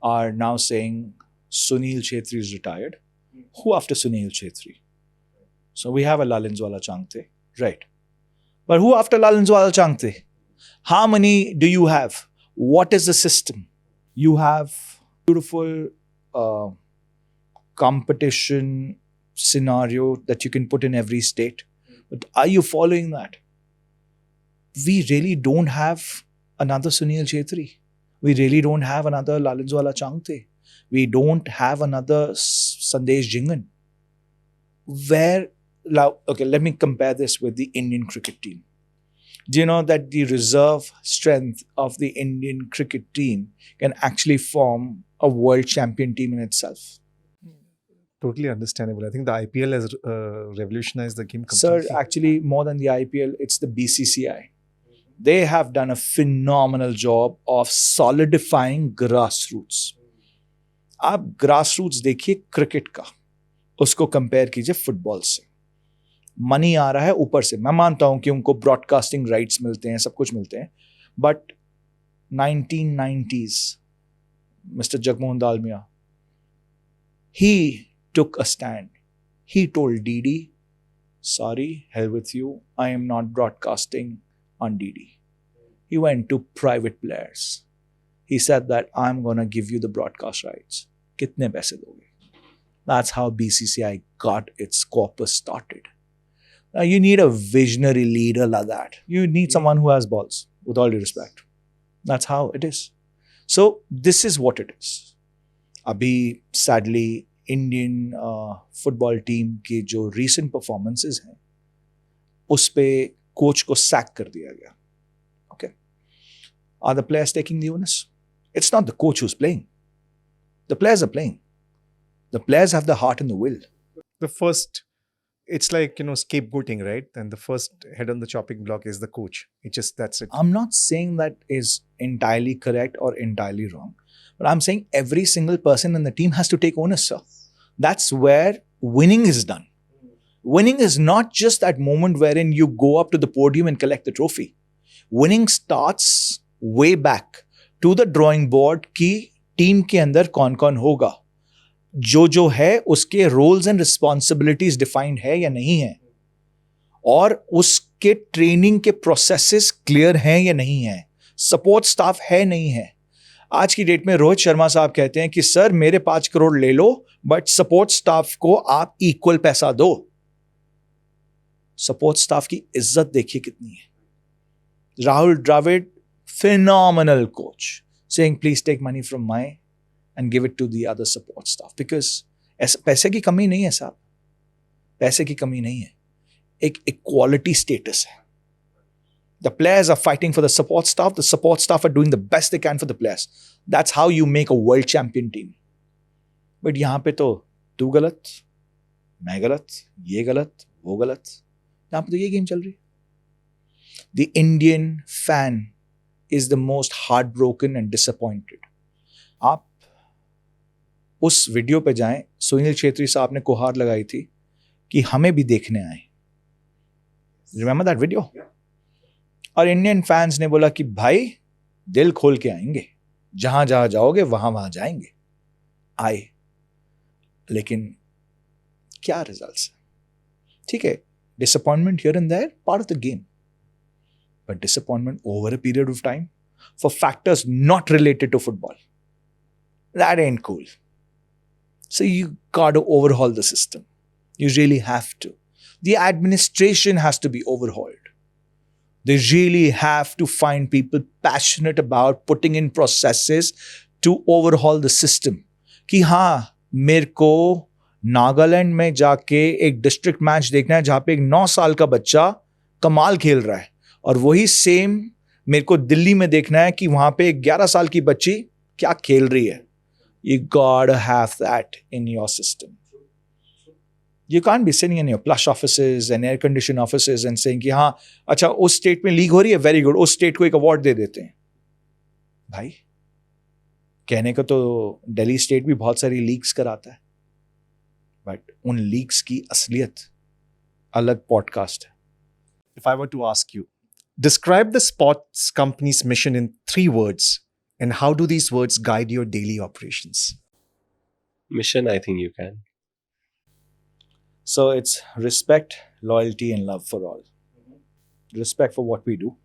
are now saying Sunil Chhetri is retired. Who after Sunil Chhetri? So we have a Lalinswala Changte, right? But who after Lalinswala Changte? How many do you have? What is the system? You have beautiful competition scenario that you can put in every state. But are you following that? We really don't have another Sunil Chhetri. We really don't have another Lalinswala Changte. We don't have another Sandesh Jingan. Okay, let me compare this with the Indian cricket team. Do you know that the reserve strength of the Indian cricket team can actually form a world champion team in itself? Totally understandable. I think the IPL has revolutionized the game completely. Sir, actually, more than the IPL, it's the BCCI. They have done a phenomenal job of solidifying grassroots. आप grassroots देखिए cricket का, उसको compare कीजिए football से. Money आ रहा है ऊपर से. मैं मानता हूं कि उनको ब्रॉडकास्टिंग राइट्स मिलते हैं, सब कुछ मिलते हैं, but 1990s, Mr. Jagmohan Dalmia, he took a stand. He told DD, sorry, hell with you, I am not broadcasting on DD. He went to private players. He said that I'm going to give you the broadcast rights. Kitne paise doge? That's how BCCI got its corpus started. Now you need a visionary leader like that. You need someone who has balls, with all due respect. That's how it is. So this is what it is. Abhi, sadly, Indian football team के जो recent performances हैं, उस पे coach को sack कर दिया गया. Okay. Are the players taking the onus? It's not the coach who's playing. The players are playing. The players have the heart and the will. The first, it's like, scapegoating, right? And the first head on the chopping block is the coach. That's it. I'm not saying that is entirely correct or entirely wrong, but I'm saying every single person in the team has to take onus, sir. That's where winning is done. Winning is not just that moment wherein you go up to the podium and collect the trophy. Winning starts way back to the drawing board कि team के अंदर कौन कौन होगा, जो है उसके roles and responsibilities defined है या नहीं है, और उसके ट्रेनिंग के प्रोसेसेस क्लियर हैं या नहीं है, सपोर्ट स्टाफ है नहीं है. आज की डेट में रोहित शर्मा साहब कहते हैं कि सर मेरे 5 करोड़ ले लो, बट सपोर्ट स्टाफ को आप इक्वल पैसा दो. सपोर्ट स्टाफ की इज्जत देखिए कितनी है. Rahul Dravid, phenomenal coach. saying, please take money from my and give it to the other support staff. Because पैसे की कमी नहीं है साहब, पैसे की कमी नहीं है, एक equality status है. The players are fighting for the support staff are doing the best they can for the players. That's how you make a world champion team. But यहाँ पे तो तू गलत, मैं गलत, ये गलत, वो गलत. यहाँ पे तो ये गेम चल रही है. The Indian fan is the most heartbroken and disappointed. आप उस वीडियो पे जाएं, सुनील छेत्री साहब ने गुहार लगाई थी कि हमें भी देखने आए. Remember that video? और इंडियन फैंस ने बोला कि भाई दिल खोल के आएंगे, जहां जहां जाओगे वहां जाएंगे. आए, लेकिन क्या रिजल्ट्स? ठीक है, disappointment here and there, part of the game. But disappointment over a period of time for factors not related to football, that ain't cool. So you got to overhaul the system. You really have to. The administration has to be overhauled. They really have to find people passionate about putting in processes to overhaul the system. कि हाँ, मेरे को नागालैंड में जाके एक district match देखना है जहाँ पे एक 9 साल का बच्चा कमाल खेल रहा है, और वही सेम मेरे को दिल्ली में देखना है कि वहाँ पे एक 11 साल की बच्ची क्या खेल रही है. You gotta have that in your system. You can't be sitting in your plush offices and air conditioned offices and saying कि हाँ अच्छा उस स्टेट में लीग हो रही है, वेरी गुड, उस स्टेट को एक अवार्ड दे देते हैं. भाई कहने को तो दिल्ली स्टेट भी बहुत सारी लीग्स कराता है, बट उन लीग्स की असलियत अलग पॉडकास्ट है. If I were to ask you, describe the sports company's mission in 3 words, and how do these words guide your daily operations? Mission, I think you can. So it's respect, loyalty, and love for all. Respect for what we do.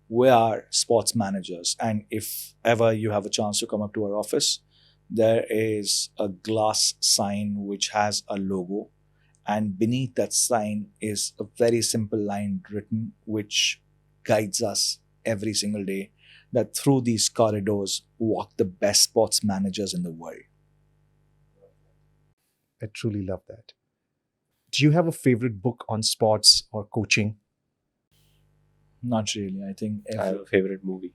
We are sports managers, and if ever you have a chance to come up to our office, there is a glass sign which has a logo, and beneath that sign is a very simple line written which guides us every single day, that through these corridors walk the best sports managers in the world. I truly love that. Do you have a favorite book on sports or coaching? Not really. I think I have a favorite movie.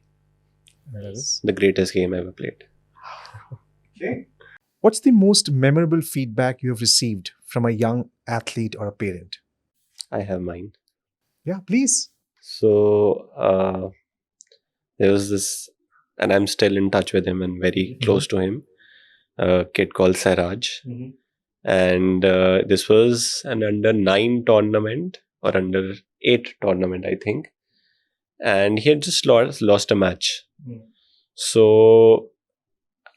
That is? The greatest game ever played. Okay. What's the most memorable feedback you have received from a young athlete or a parent? I have mine. Yeah, please. So there was this, and I'm still in touch with him and very close to him, a kid called Siraj. And this was an under 9 tournament or under 8 tournament, I think. And he had just lost a match. So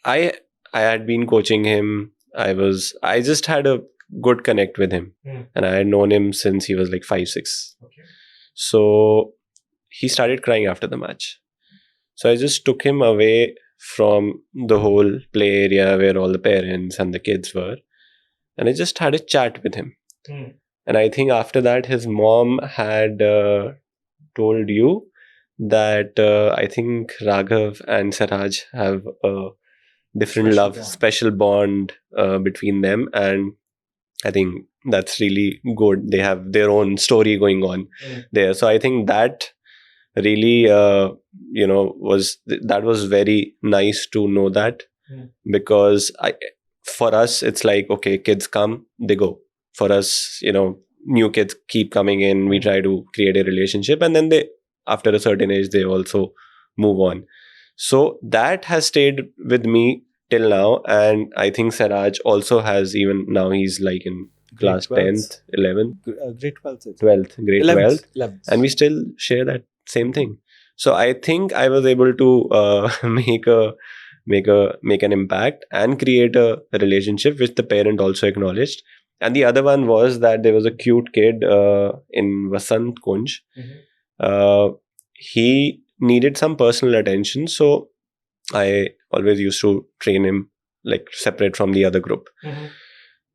I had been coaching him. I just had a good connect with him. And I had known him since he was like 5-6. Okay. So he started crying after the match. So I just took him away from the whole play area where all the parents and the kids were. And I just had a chat with him. And I think after that, his mom had told you that I think Raghav and Siraj have a different special bond between them. And I think that's really good. They have their own story going on there. So I think that really, was very nice to know that, because for us, it's like, okay, kids come, they go. For us, new kids keep coming in. We try to create a relationship, and then after a certain age, they also move on. So that has stayed with me till now. And I think Siraj also has, even now he's like in class 10th, 11th. Grade 12th. 12th, grade 12th. 11th. And we still share that same thing. So I think I was able to make an impact and create a relationship which the parent also acknowledged. And the other one was that there was a cute kid in Vasant Kunj. He needed some personal attention, so I always used to train him like separate from the other group.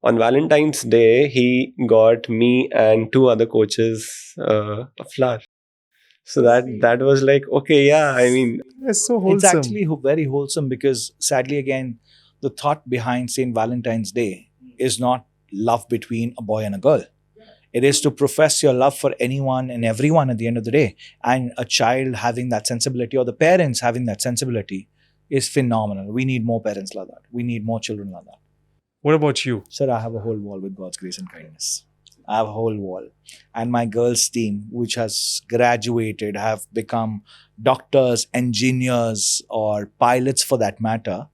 On Valentine's Day, he got me and 2 other coaches a flower. So that was like, okay, yeah, I mean, It's so It's wholesome. actually very wholesome because sadly, again, the thought behind St. Valentine's Day is not love between a boy and a girl. It is to profess your love for anyone and everyone at the end of the day. And a child having that sensibility or the parents having that sensibility is phenomenal. We need more parents like that. We need more children like that. What about you? Sir, I have a whole wall with God's grace and kindness. I have a whole wall. And my girls' team, which has graduated, have become doctors, engineers, or pilots for that matter,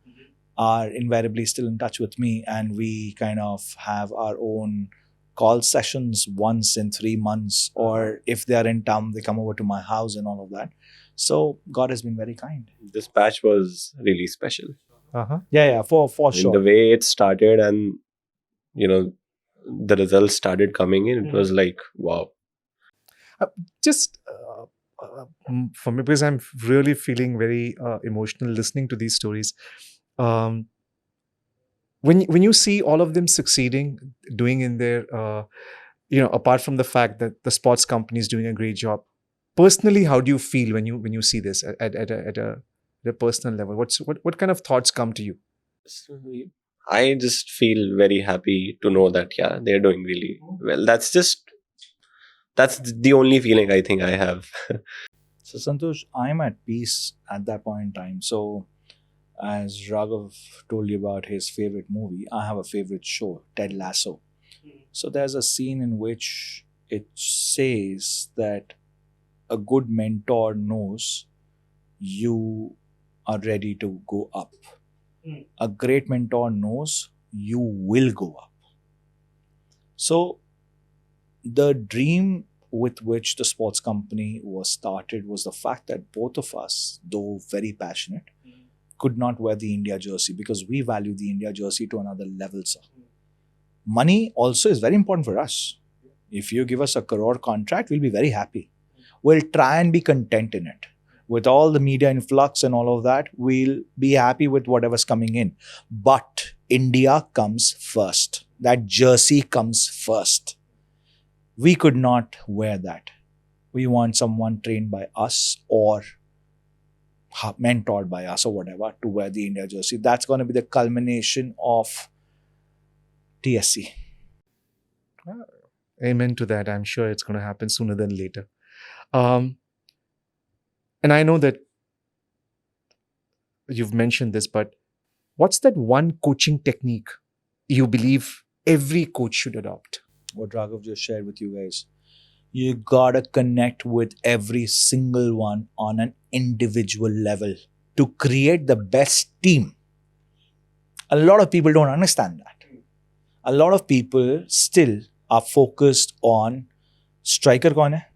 are invariably still in touch with me. And we kind of have our own call sessions once in 3 months. Or if they are in town, they come over to my house and all of that. So God has been very kind. this patch was really special. Uh-huh. Yeah, for I mean, sure. the way it started and, the results started coming in, it was like, wow. Just for me, because I'm really feeling very emotional listening to these stories. When you see all of them succeeding, doing in their, apart from the fact that the sports company is doing a great job, personally, how do you feel when you see this at a personal level? What kind of thoughts come to you? So, I just feel very happy to know that, yeah, they're doing really well. That's the only feeling I think I have. So, Santosh, I'm at peace at that point in time. So, as Raghav told you about his favorite movie, I have a favorite show, Ted Lasso. So, there's a scene in which it says that a good mentor knows you are ready to go up. A great mentor knows you will go up. So, the dream with which the sports company was started was the fact that both of us, though very passionate, could not wear the India jersey because we value the India jersey to another level, sir. Money also is very important for us. If you give us a crore contract, we'll be very happy. We'll try and be content in it. With all the media influx and all of that, we'll be happy with whatever's coming in. But India comes first. That jersey comes first. We could not wear that. We want someone trained by us or mentored by us or whatever to wear the India jersey. That's going to be the culmination of TSC. Amen to that. I'm sure it's going to happen sooner than later. And I know that you've mentioned this, but what's that one coaching technique you believe every coach should adopt? What Raghav just shared with you guys. You gotta connect with every single one on an individual level to create the best team. A lot of people don't understand that. A lot of people still are focused on striker kaun hai,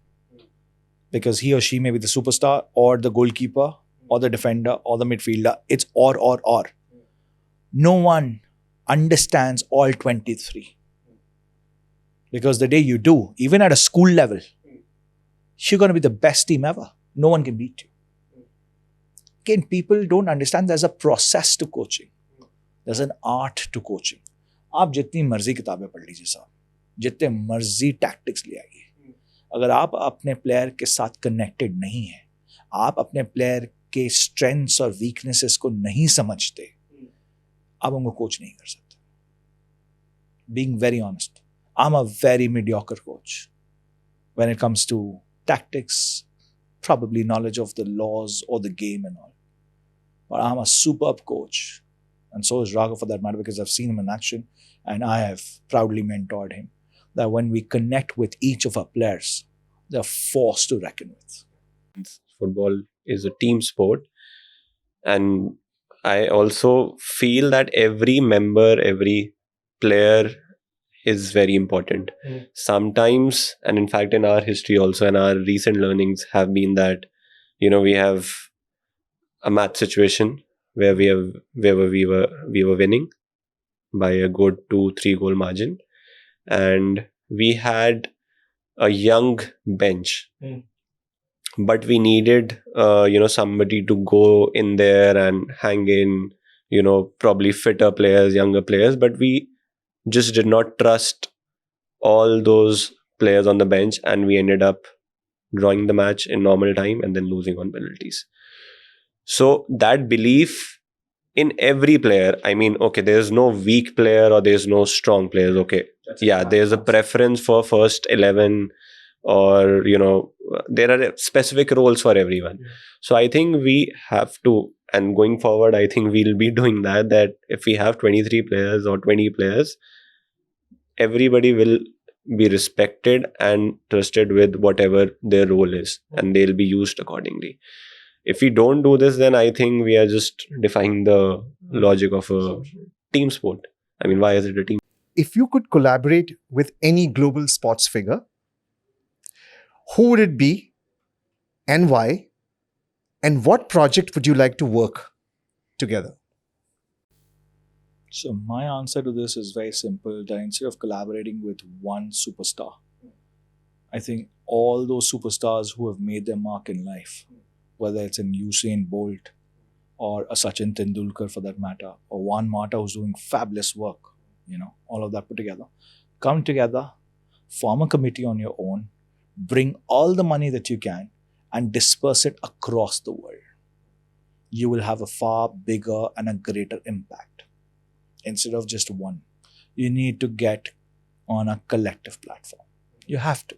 because he or she may be the superstar or the goalkeeper or the defender or the midfielder. It's or. No one understands all 23. Because the day you do, even at a school level, you're going to be the best team ever. No one can beat you. Again, people don't understand there's a process to coaching. There's an art to coaching. आप जितनी मर्जी किताबें पढ़ लीजिए साहब, जितने मर्जी tactics ले आइए, अगर आप अपने प्लेयर के साथ कनेक्टेड नहीं है, आप अपने प्लेयर के स्ट्रेंथ्स और वीकनेसेस को नहीं समझते, आप उनको कोच नहीं कर सकते. Being very honest, I'm a very mediocre coach when it comes to tactics, probably knowledge of the laws or the game and all. But I'm a superb coach. And so is Raghav for that matter, because I've seen him in action and I have proudly mentored him. That when we connect with each of our players, they're forced to reckon with. Football is a team sport. And I also feel that every member, every player is very important. Sometimes, and in fact in our history also, and our recent learnings have been that, we have a match situation where we were winning by a good 2-3 goal margin, and we had a young bench, but we needed somebody to go in there and hang in, probably fitter players, younger players, but we just did not trust all those players on the bench, and we ended up drawing the match in normal time and then losing on penalties. So that belief in every player, I mean, okay, there's no weak player or there's no strong players. Okay, yeah, there's a preference for first 11, or there are specific roles for everyone. So I think we have to, and going forward I think we'll be doing that if we have 23 players or 20 players, everybody will be respected and trusted with whatever their role is, and they'll be used accordingly. If we don't do this, then I think we are just defying the logic of a team sport. I mean, why is it a team? If you could collaborate with any global sports figure, who would it be and why? And what project would you like to work together? So my answer to this is very simple. That instead of collaborating with one superstar, I think all those superstars who have made their mark in life, whether it's in Usain Bolt or a Sachin Tendulkar for that matter, or Juan Mata who's doing fabulous work, all of that put together, come together, form a committee on your own, bring all the money that you can and disperse it across the world. You will have a far bigger and a greater impact. Instead of just one, you need to get on a collective platform. You have to.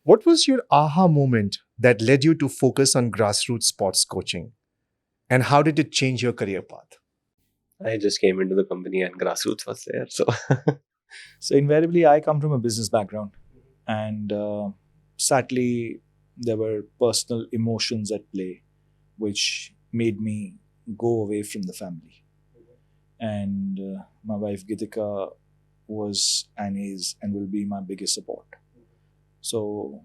What was your aha moment that led you to focus on grassroots sports coaching? And how did it change your career path? I just came into the company and Grassroots was there. So invariably, I come from a business background. And sadly, there were personal emotions at play, which made me go away from the family. And my wife Gitika was and is and will be my biggest support. So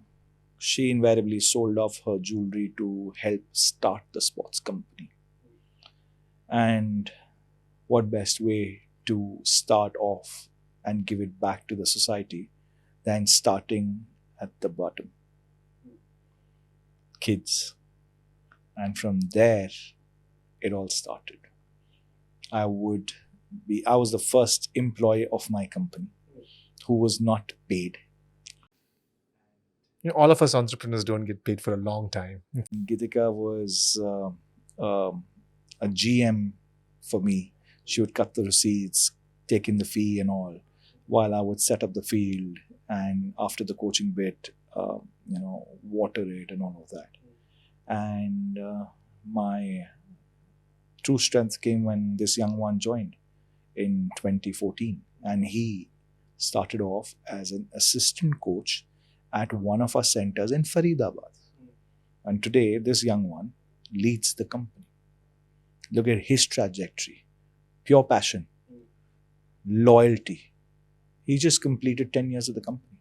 she invariably sold off her jewelry to help start the sports company. And what best way to start off and give it back to the society than starting at the bottom? Kids. And from there, it all started. I was the first employee of my company who was not paid. All of us entrepreneurs don't get paid for a long time. Gitika was a GM for me. She would cut the receipts, take in the fee and all, while I would set up the field and after the coaching bit, water it and all of that. And my true strength came when this young one joined in 2014, and he started off as an assistant coach at one of our centers in Faridabad. And today, this young one leads the company. Look at his trajectory. Pure passion. Loyalty. He just completed 10 years of the company.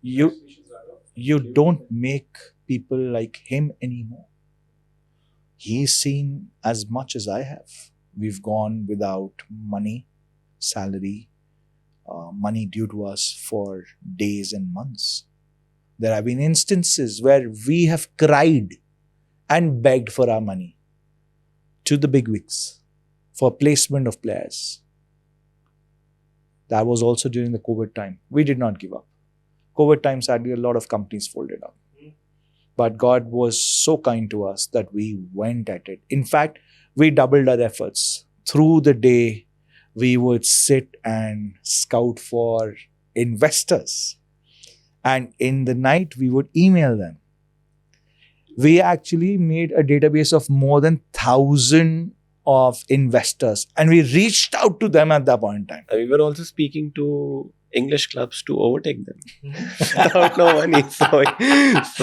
You don't make people like him anymore. He's seen as much as I have. We've gone without money, salary, money due to us for days and months. There have been instances where we have cried and begged for our money to the bigwigs for placement of players. That was also during the COVID time. We did not give up. COVID time, sadly, a lot of companies folded up. But God was so kind to us that we went at it. In fact, we doubled our efforts. Through the day, we would sit and scout for investors. And in the night, we would email them. We actually made a database of more than 1,000 of investors. And we reached out to them at that point in time. We were also speaking to English clubs to overtake them without no money. So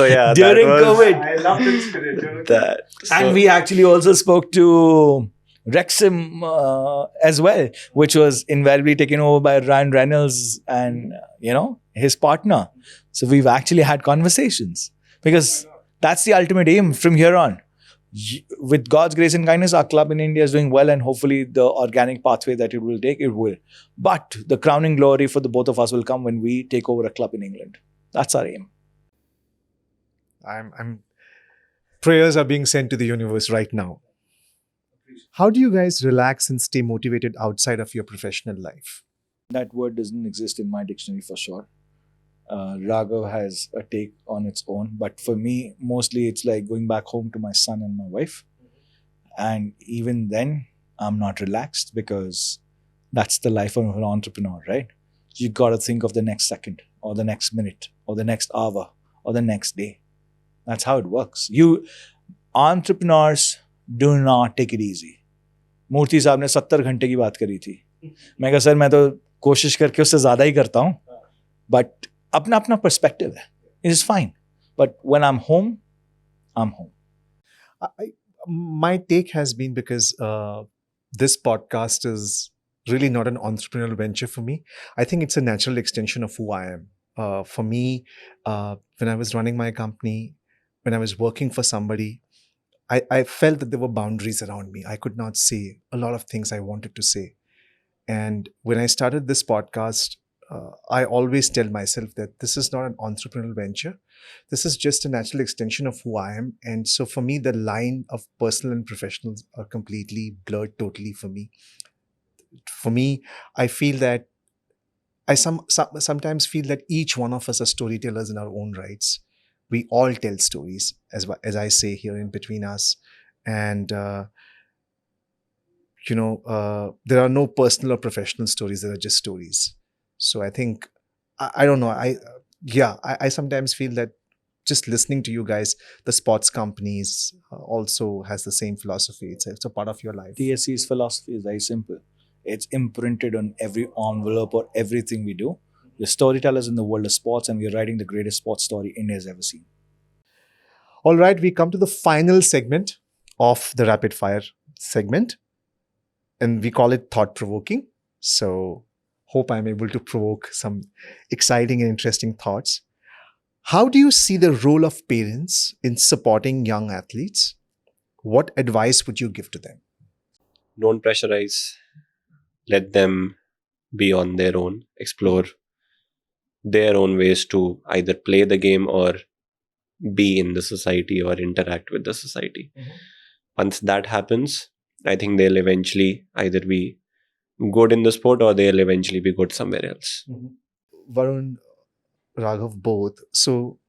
yeah, During that was, COVID. I love the spirit. And we actually also spoke to Wrexham as well, which was invariably taken over by Ryan Reynolds and, his partner. So we've actually had conversations because that's the ultimate aim from here on. With God's grace and kindness, our club in India is doing well, and hopefully the organic pathway that it will take, it will. But the crowning glory for the both of us will come when we take over a club in England. That's our aim. Prayers are being sent to the universe right now. How do you guys relax and stay motivated outside of your professional life? That word doesn't exist in my dictionary for sure. Raghav has a take on its own, but for me, mostly it's like going back home to my son and my wife. And even then, I'm not relaxed because that's the life of an entrepreneur, right? You got to think of the next second or the next minute or the next hour or the next day. That's how it works. You entrepreneurs do not take it easy. मूर्ति साहब ने 70 घंटे की बात करी थी. मैं कहा sir मैं तो कोशिश करके उससे ज़्यादा ही करता हूँ, बट अपना अपना पर्सपेक्टिव है. It is fine. But when I'm home, I'm home. My take has been because this podcast is really not an entrepreneurial venture for me. I think it's a natural extension of who I am. For me, when I was running my company, when I was working for somebody, I felt that there were boundaries around me. I could not say a lot of things I wanted to say. And when I started this podcast, I always tell myself that this is not an entrepreneurial venture. This is just a natural extension of who I am. And so for me, the line of personal and professional are completely blurred totally for me. For me, I feel that I sometimes feel that each one of us are storytellers in our own rights. We all tell stories, as I say here in between us. And, there are no personal or professional stories. There are just stories. So I think, I don't know. I sometimes feel that just listening to you guys, the sports companies also has the same philosophy. It's a part of your life. TSC's philosophy is very simple. It's imprinted on every envelope or everything we do. We're storytellers in the world of sports, and we're writing the greatest sports story India's ever seen. All right, we come to the final segment of the rapid fire segment, and we call it thought provoking. So hope I'm able to provoke some exciting and interesting thoughts. How do you see the role of parents in supporting young athletes? What advice would you give to them? Don't pressurize. Let them be on their own, explore their own ways to either play the game or be in the society or interact with the society. Once that happens, I think they'll eventually either be good in the sport or they'll eventually be good somewhere else. Varun, Raghav, both. So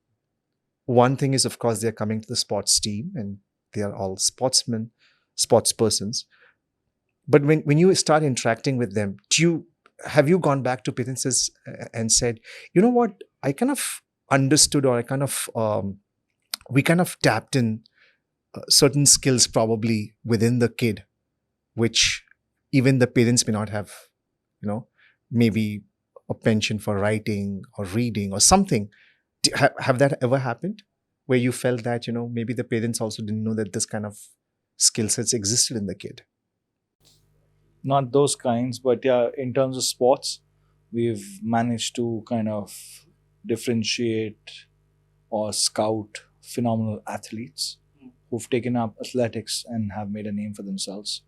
one thing is, of course, they're coming to the sports team and they are all sportsmen, sports persons. But when you start interacting with them, have you gone back to parents and said, you know what, I kind of understood, or we kind of tapped in certain skills probably within the kid, which even the parents may not have, maybe a penchant for writing or reading or something. Have that ever happened where you felt that, maybe the parents also didn't know that this kind of skill sets existed in the kid? Not those kinds, but yeah, in terms of sports, we've managed to kind of differentiate or scout phenomenal athletes who've taken up athletics and have made a name for themselves,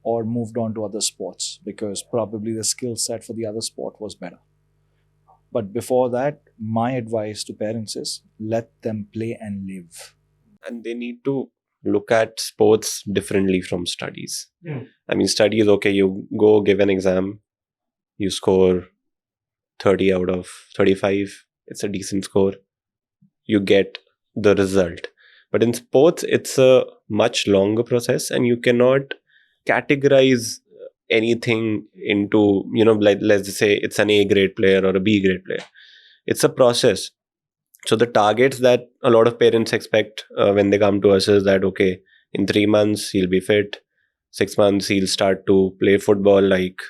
or moved on to other sports because probably the skill set for the other sport was better. But before that, my advice to parents is let them play and live. And they need to look at sports differently from studies. I mean, studies, okay, you go give an exam, you score 30 out of 35, it's a decent score, you get the result. But in sports, it's a much longer process, and you cannot categorize anything into, like, let's just say it's an A grade player or a B grade player. It's a process. So the targets that a lot of parents expect when they come to us is that, okay, in 3 months he'll be fit, 6 months he'll start to play football like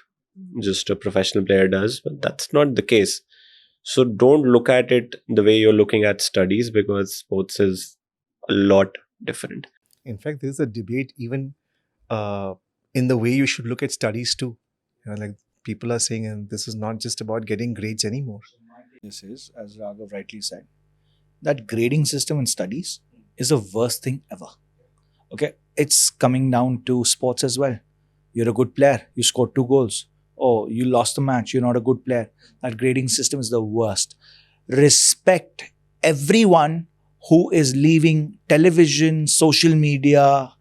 just a professional player does. But that's not the case. So don't look at it the way you're looking at studies, because sports is a lot different. In fact, there's a debate even in the way you should look at studies too. Like people are saying, and this is not just about getting grades anymore. This is, as Raghav rightly said, that grading system in studies is the worst thing ever. Okay, it's coming down to sports as well. You're a good player, you scored 2 goals. Oh, you lost the match, you're not a good player. That grading system is the worst. Respect everyone who is leaving television, social media,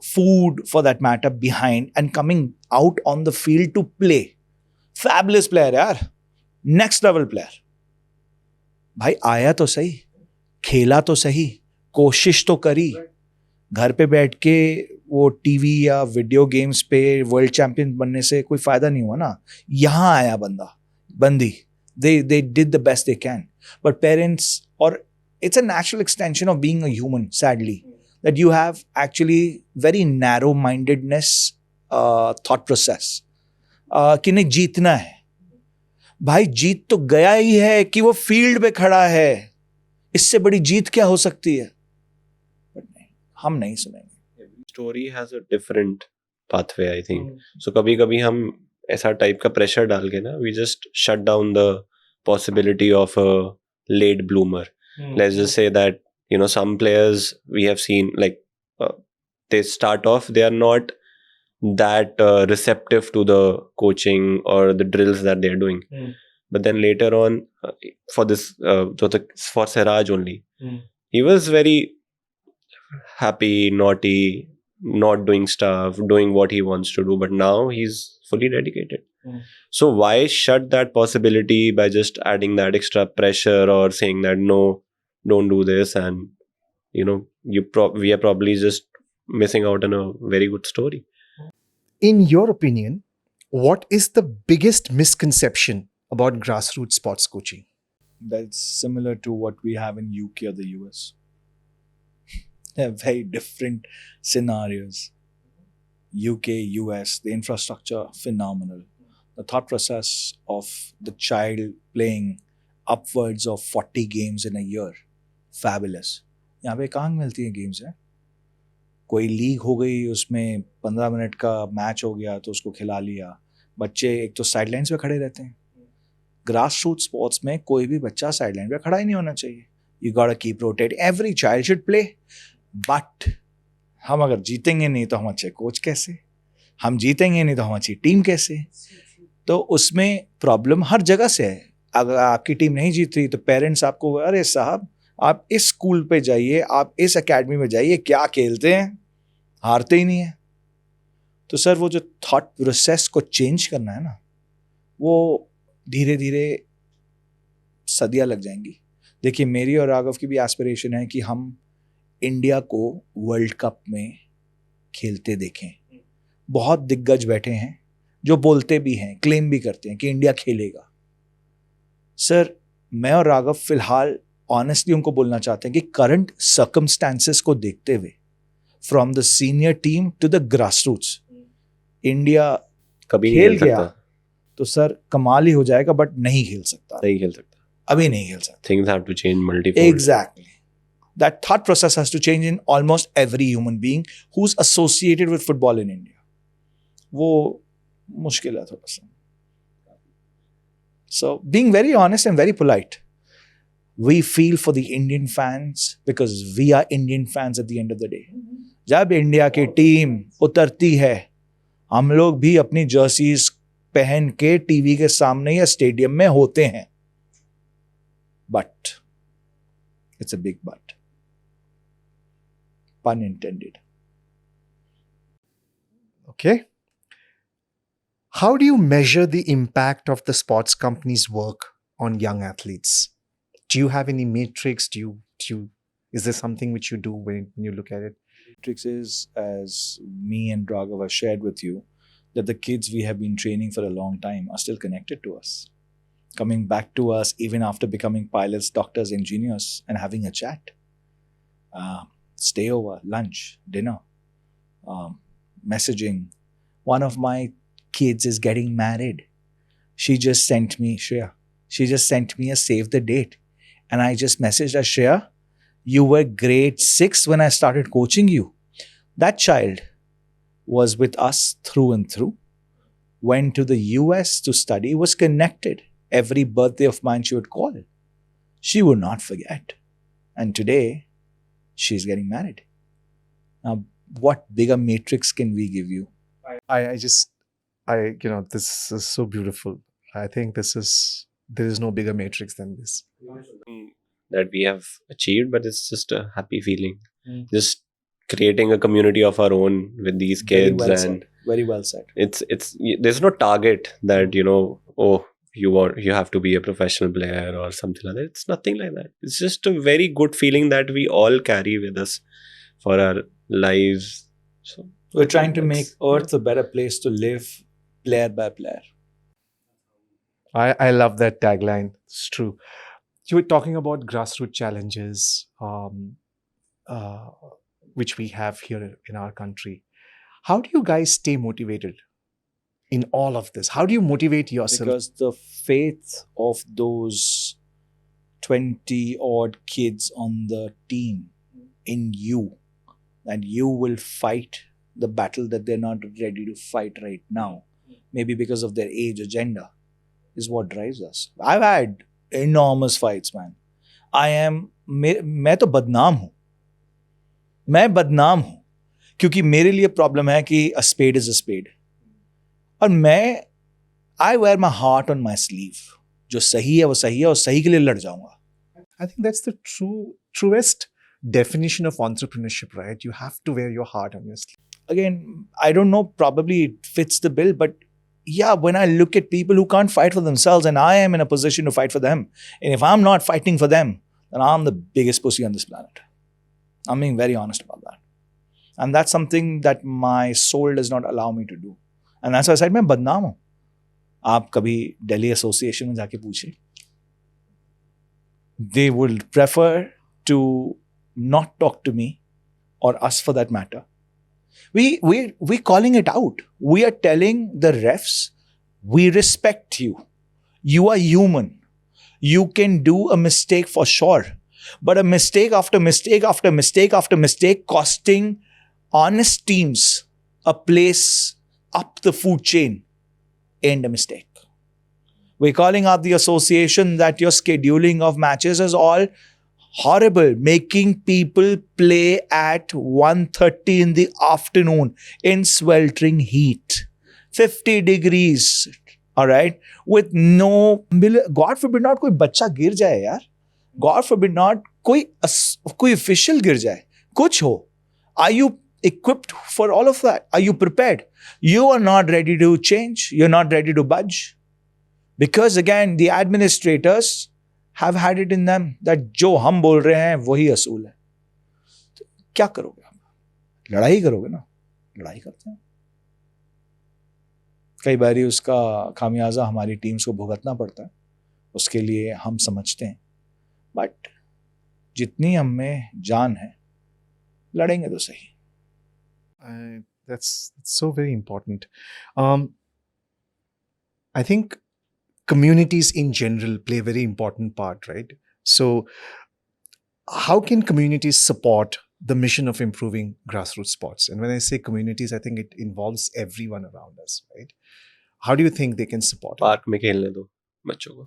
food for that matter behind and coming out on the field to play. Fabulous player, yaar. Next level player. भाई आया तो सही, खेला तो सही, कोशिश तो करी. घर पे बैठ के वो टीवी या वीडियो गेम्स पे वर्ल्ड चैंपियन बनने से कोई फायदा नहीं हुआ ना. यहाँ आया बंदी, they did the best they can. But parents, or it's a natural extension of being a human, sadly, that you have actually very narrow mindedness thought process. कि नहीं जीतना है. भाई जीत तो गया ही है कि वो फील्ड पे खड़ा है. इससे बड़ी जीत क्या हो सकती है? बट नहीं, हम नहीं सुनेंगे. Story has a different pathway I think. So कभी कभी हम ऐसा टाइप का प्रेशर डाल के ना we just shut down the possibility of a late bloomer. Let's just say that you know some players we have seen like they start off they are not that receptive to the coaching or the drills that they are doing, but then later on for this for Siraj only, he was very happy, naughty, not doing stuff, doing what he wants to do, but now he's fully dedicated. So why shut that possibility by just adding that extra pressure or saying that no, don't do this, and you know we are probably just missing out on a very good story. In your opinion, what is the biggest misconception about grassroots sports coaching? That's similar to what we have in UK or the US. They're very different scenarios. UK, US, the infrastructure, phenomenal. The thought process of the child playing upwards of 40 games in a year, fabulous. यहाँ पे कहाँ मिलती है games है? कोई league हो गई, उसमें 15 मिनट का मैच हो गया तो उसको खिला लिया. बच्चे एक तो साइड लाइन्स पे खड़े रहते हैं. ग्रास रूट स्पोर्ट्स में कोई भी बच्चा साइड लाइन पे खड़ा ही नहीं होना चाहिए. You got to keep rotate, every child should play. But हम अगर जीतेंगे नहीं तो हम अच्छे कोच कैसे? हम जीतेंगे नहीं तो हम अच्छी टीम कैसे? तो उसमें प्रॉब्लम हर जगह से है. अगर आपकी टीम नहीं जीत रही तो पेरेंट्स आपको, अरे साहब आप इस स्कूल पे जाइए, आप इस एकेडमी में जाइए, क्या खेलते हैं, हारते ही नहीं है. तो सर वो जो थॉट प्रोसेस को चेंज करना है ना, वो धीरे धीरे सदियां लग जाएंगी. देखिए मेरी और राघव की भी एस्पिरेशन है कि हम इंडिया को वर्ल्ड कप में खेलते देखें. बहुत दिग्गज बैठे हैं जो बोलते भी हैं, क्लेम भी करते हैं कि इंडिया खेलेगा. सर मैं और राघव फिलहाल ऑनेस्टली उनको बोलना चाहते हैं कि करंट सर्कमस्टांसेस को देखते हुए, from the senior team to the grassroots, India कभी खेल नहीं खेल गया सकता. तो सर कमाल ही हो जाएगा, बट नहीं खेल सकता. नहीं खेल सकता. अभी नहीं खेल सकता. Things have to change multifold. Exactly. That thought process has to change in almost every human being who's associated with football in India. वो मुश्किल है थोड़ा सा. So being very honest and very polite, we feel for the Indian fans because we are Indian fans at the end of the day. जब India की team उतरती है, हम लोग भी अपनी जर्सीज पहन के टीवी के सामने या स्टेडियम में होते हैं. But it's a big but. Pun intended. Okay. How do you measure the impact of the sports company's work on young athletes? Do you have any matrix? Is there something which you do when you look at it? Matrix is, as me and Raghav have shared with you, that the kids we have been training for a long time are still connected to us, coming back to us even after becoming pilots, doctors, engineers, and having a chat. Stay over, lunch, dinner, messaging. One of my kids is getting married. She just sent me, Shreya, she just sent me a save the date. And I just messaged her, Shreya, you were grade 6 when I started coaching you. That child was with us through and through, went to the US to study, was connected. Every birthday of mine she would call. She would not forget. And today, she's getting married. Now, what bigger matrix can we give you? This is so beautiful. I think there is no bigger matrix than this. That we have achieved, but it's just a happy feeling. Just creating a community of our own with these kids. Very well and said. Very well said. it's there's no target that oh, you have to be a professional player or something like that. It's nothing like that. It's just a very good feeling that we all carry with us for our lives. So We're trying to make that's- Earth a better place to live, player by player. I love that tagline. It's true. You were talking about grassroots challenges, uh, which we have here in our country. How do you guys stay motivated in all of this? How do you motivate yourself? Because the faith of those 20 odd kids on the team in you, that you will fight the battle that they're not ready to fight right now, maybe because of their age or gender, is what drives us. I've had enormous fights, man. मैं तो बदनाम हूं. मैं बदनाम हूं क्योंकि मेरे लिए प्रॉब्लम है कि a spade is a spade. और मैं I wear my heart on my sleeve. जो सही है वो सही है और सही के लिए लड़ जाऊंगा. I think that's the truest definition of entrepreneurship, right? You have to wear your heart on your sleeve. Again, I don't know, probably it fits the bill, but yeah, when I look at people who can't fight for themselves and I am in a position to fight for them, and if I'm not fighting for them, then I'm the biggest pussy on this planet. I'm being very honest about that. And that's something that my soul does not allow me to do. And that's why I said, मैं बदनाम हूं. आप कभी Delhi association में जाके पूछिए. They would prefer to not talk to me or us for that matter. We're calling it out. We are telling the refs, we respect you. You are human. You can do a mistake for sure. But a mistake after mistake after mistake after mistake costing honest teams a place up the food chain ain't a mistake. We're calling out the association that your scheduling of matches is all horrible, making people play at 1:30 in the afternoon in sweltering heat, 50 degrees, all right, with no, God forbid not कोई बच्चा गिर जाए यार, God forbid not कोई official गिर जाए, कुछ हो. Are you equipped for all of that? Are you prepared? You are not ready to change. You're not ready to budge. Because again, the administrators have had it in them that जो हम बोल रहे हैं वही असूल है. तो क्या करोगे आप? लड़ाई करोगे ना? लड़ाई करते हैं. कई बारी उसका खामियाजा हमारी टीम्स को भुगतना पड़ता है. उसके लिए हम समझते हैं. बट जितनी हम में जान है, लड़ेंगे तो सही. That's so very important. I think communities in general play a very important part, right? So how can communities support the mission of improving grassroots sports? And when I say communities, I think it involves everyone around us, right? How do you think they can support it? Park में खेलने दो बच्चों को.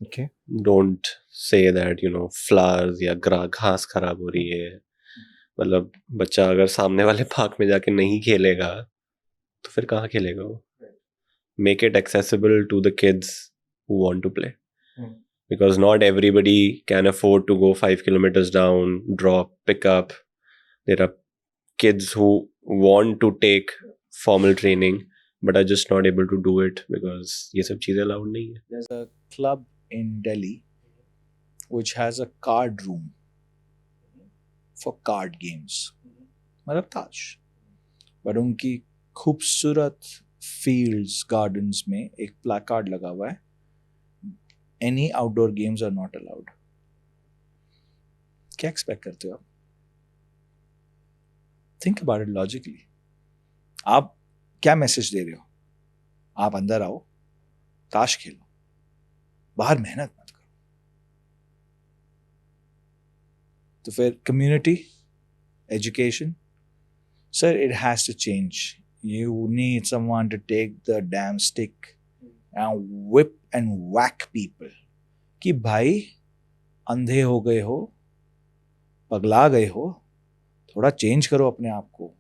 Okay. Don't say that flowers या घास खराब हो रही है. मतलब बच्चा अगर सामने वाले पार्क में जाके नहीं खेलेगा तो फिर कहाँ खेलेगा वो. Make it accessible to the kids who want to play. Because not everybody can afford to go 5 kilometers down, drop, pick up. There are kids who want to take formal training but are just not able to do it because ये सब चीजें allowed नहीं है. There's a club in Delhi which has a card room for card games. मतलब ताश. But उनकी खूबसूरत fields, gardens में एक placard लगा हुआ है. Any outdoor games are not allowed. क्या expect करते हो आप? Think about it logically. आप क्या मैसेज दे रहे हो? आप अंदर आओ, ताश खेलो, बाहर मेहनत मत करो. तो फिर community, education, sir, it has to change. You need someone to take the damn stick and whip and whack people. कि भाई अंधे हो गए हो, पगला गए हो, थोड़ा चेंज करो अपने आप को.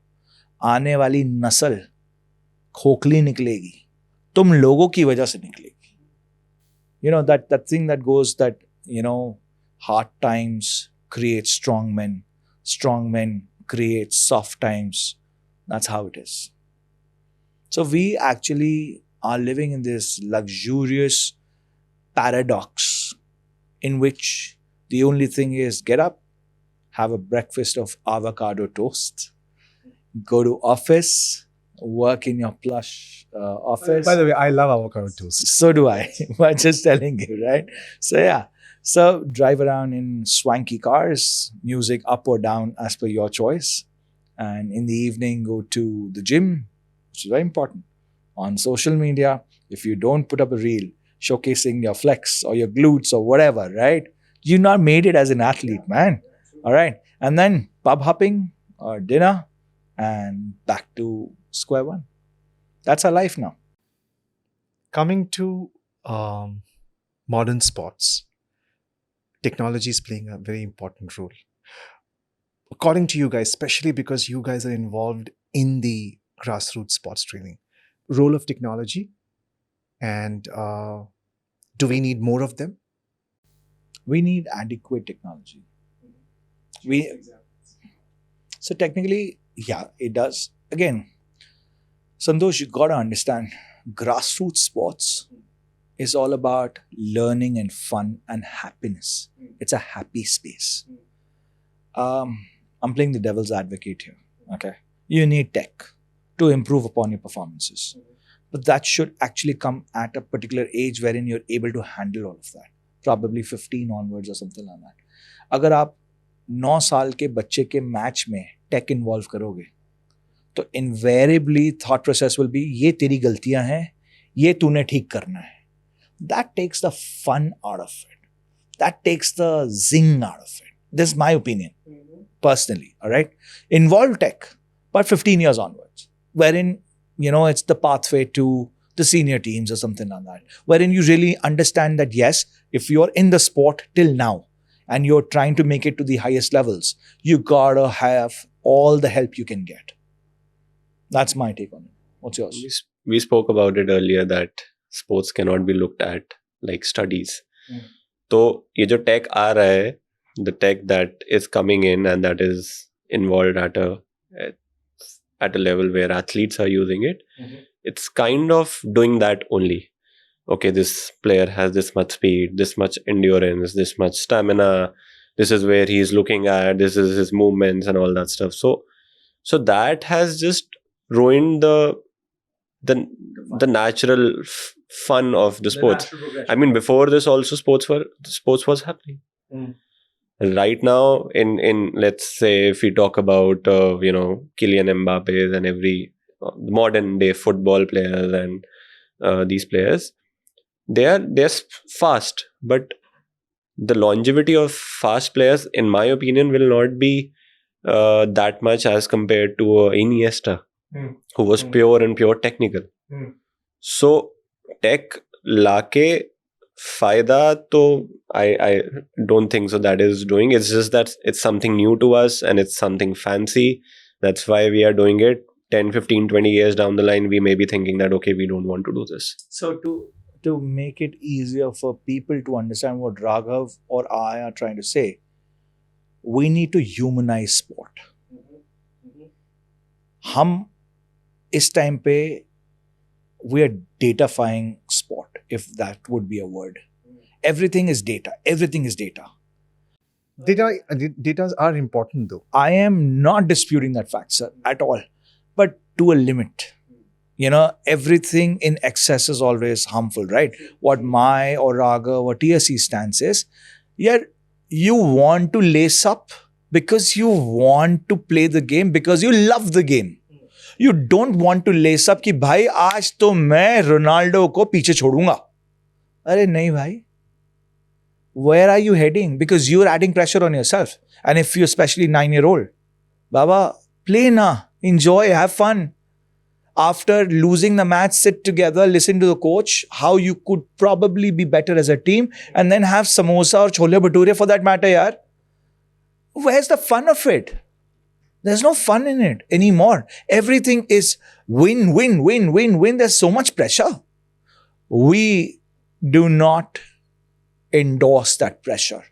आने वाली नस्ल खोखली निकलेगी, तुम लोगों की वजह से निकलेगी. You know that thing that goes that hard times create strong men create soft times. That's how it is. So we actually are living in this luxurious paradox in which the only thing is get up, have a breakfast of avocado toast, go to office, work in your plush office. By the way, I love avocado toast. So do I. But just telling you, right? So yeah. So drive around in swanky cars, music up or down as per your choice. And in the evening, go to the gym, which is very important. On social media, if you don't put up a reel showcasing your flex or your glutes or whatever, right? You not made it as an athlete, man. All right. And then pub hopping or dinner and back to square one. That's our life now. Coming to modern sports, technology is playing a very important role. According to you guys, especially because you guys are involved in the grassroots sports training, role of technology, and do we need more of them? We need adequate technology. So technically, yeah, it does. Again, Santosh, you got to understand, grassroots sports is all about learning and fun and happiness. It's a happy space. I'm playing the devil's advocate here. Okay, you need tech to improve upon your performances, but that should actually come at a particular age wherein you're able to handle all of that. Probably 15 onwards or something like that. अगर आप 9 साल के बच्चे के match में take involve करोगे तो invariably thought process will be ये तेरी गलतियां हैं, ये तूने ठीक करना है. That takes the fun out of it. That takes the zing out of it. This is my opinion, personally. All right, involve tech, but 15 years onwards, wherein it's the pathway to the senior teams or something like that, wherein you really understand that yes, if you're in the sport till now and you're trying to make it to the highest levels, you gotta have all the help you can get. That's my take on it. What's yours? We spoke about it earlier that sports cannot be looked at like studies. So ये जो tech आ रहा है, the tech that is coming in and that is involved at a level where athletes are using it, it's kind of doing that only. Okay, this player has this much speed, this much endurance, this much stamina, this is where he's looking at, this is his movements and all that stuff. So that has just ruined the natural fun of the sports. I mean, before this also sports was happening. Right now, in let's say if we talk about Kylian Mbappe and every modern day football players and these players, they're fast, but the longevity of fast players, in my opinion, will not be that much as compared to Iniesta, who was pure technical. So tech लाके फायदा तो I don't think so that is doing. It's just that it's something new to us and it's something fancy. That's why we are doing it. 10, 15, 20 years down the line, we may be thinking that, okay, we don't want to do this. So to make it easier for people to understand what Raghav or I are trying to say, we need to humanize sport. हम इस time पे we are datafying sport, if that would be a word. Everything is data. Everything is data. Data are important though. I am not disputing that fact, sir, at all. But to a limit. Everything in excess is always harmful, right? What my or Raghav or TSC stance is, you want to lace up because you want to play the game, because you love the game. You don't want to lace up कि भाई आज तो मैं Ronaldo को पीछे छोड़ूंगा. अरे नहीं भाई. Where are you heading? Because you're adding pressure on yourself. And if you're especially 9-year-old, Baba, play na, enjoy, have fun. After losing the match, sit together, listen to the coach, how you could probably be better as a team, and then have samosa or chole bhature for that matter, yaar. Where's the fun of it? There's no fun in it anymore. Everything is win, win, win, win, win. There's so much pressure. We do not endorse that pressure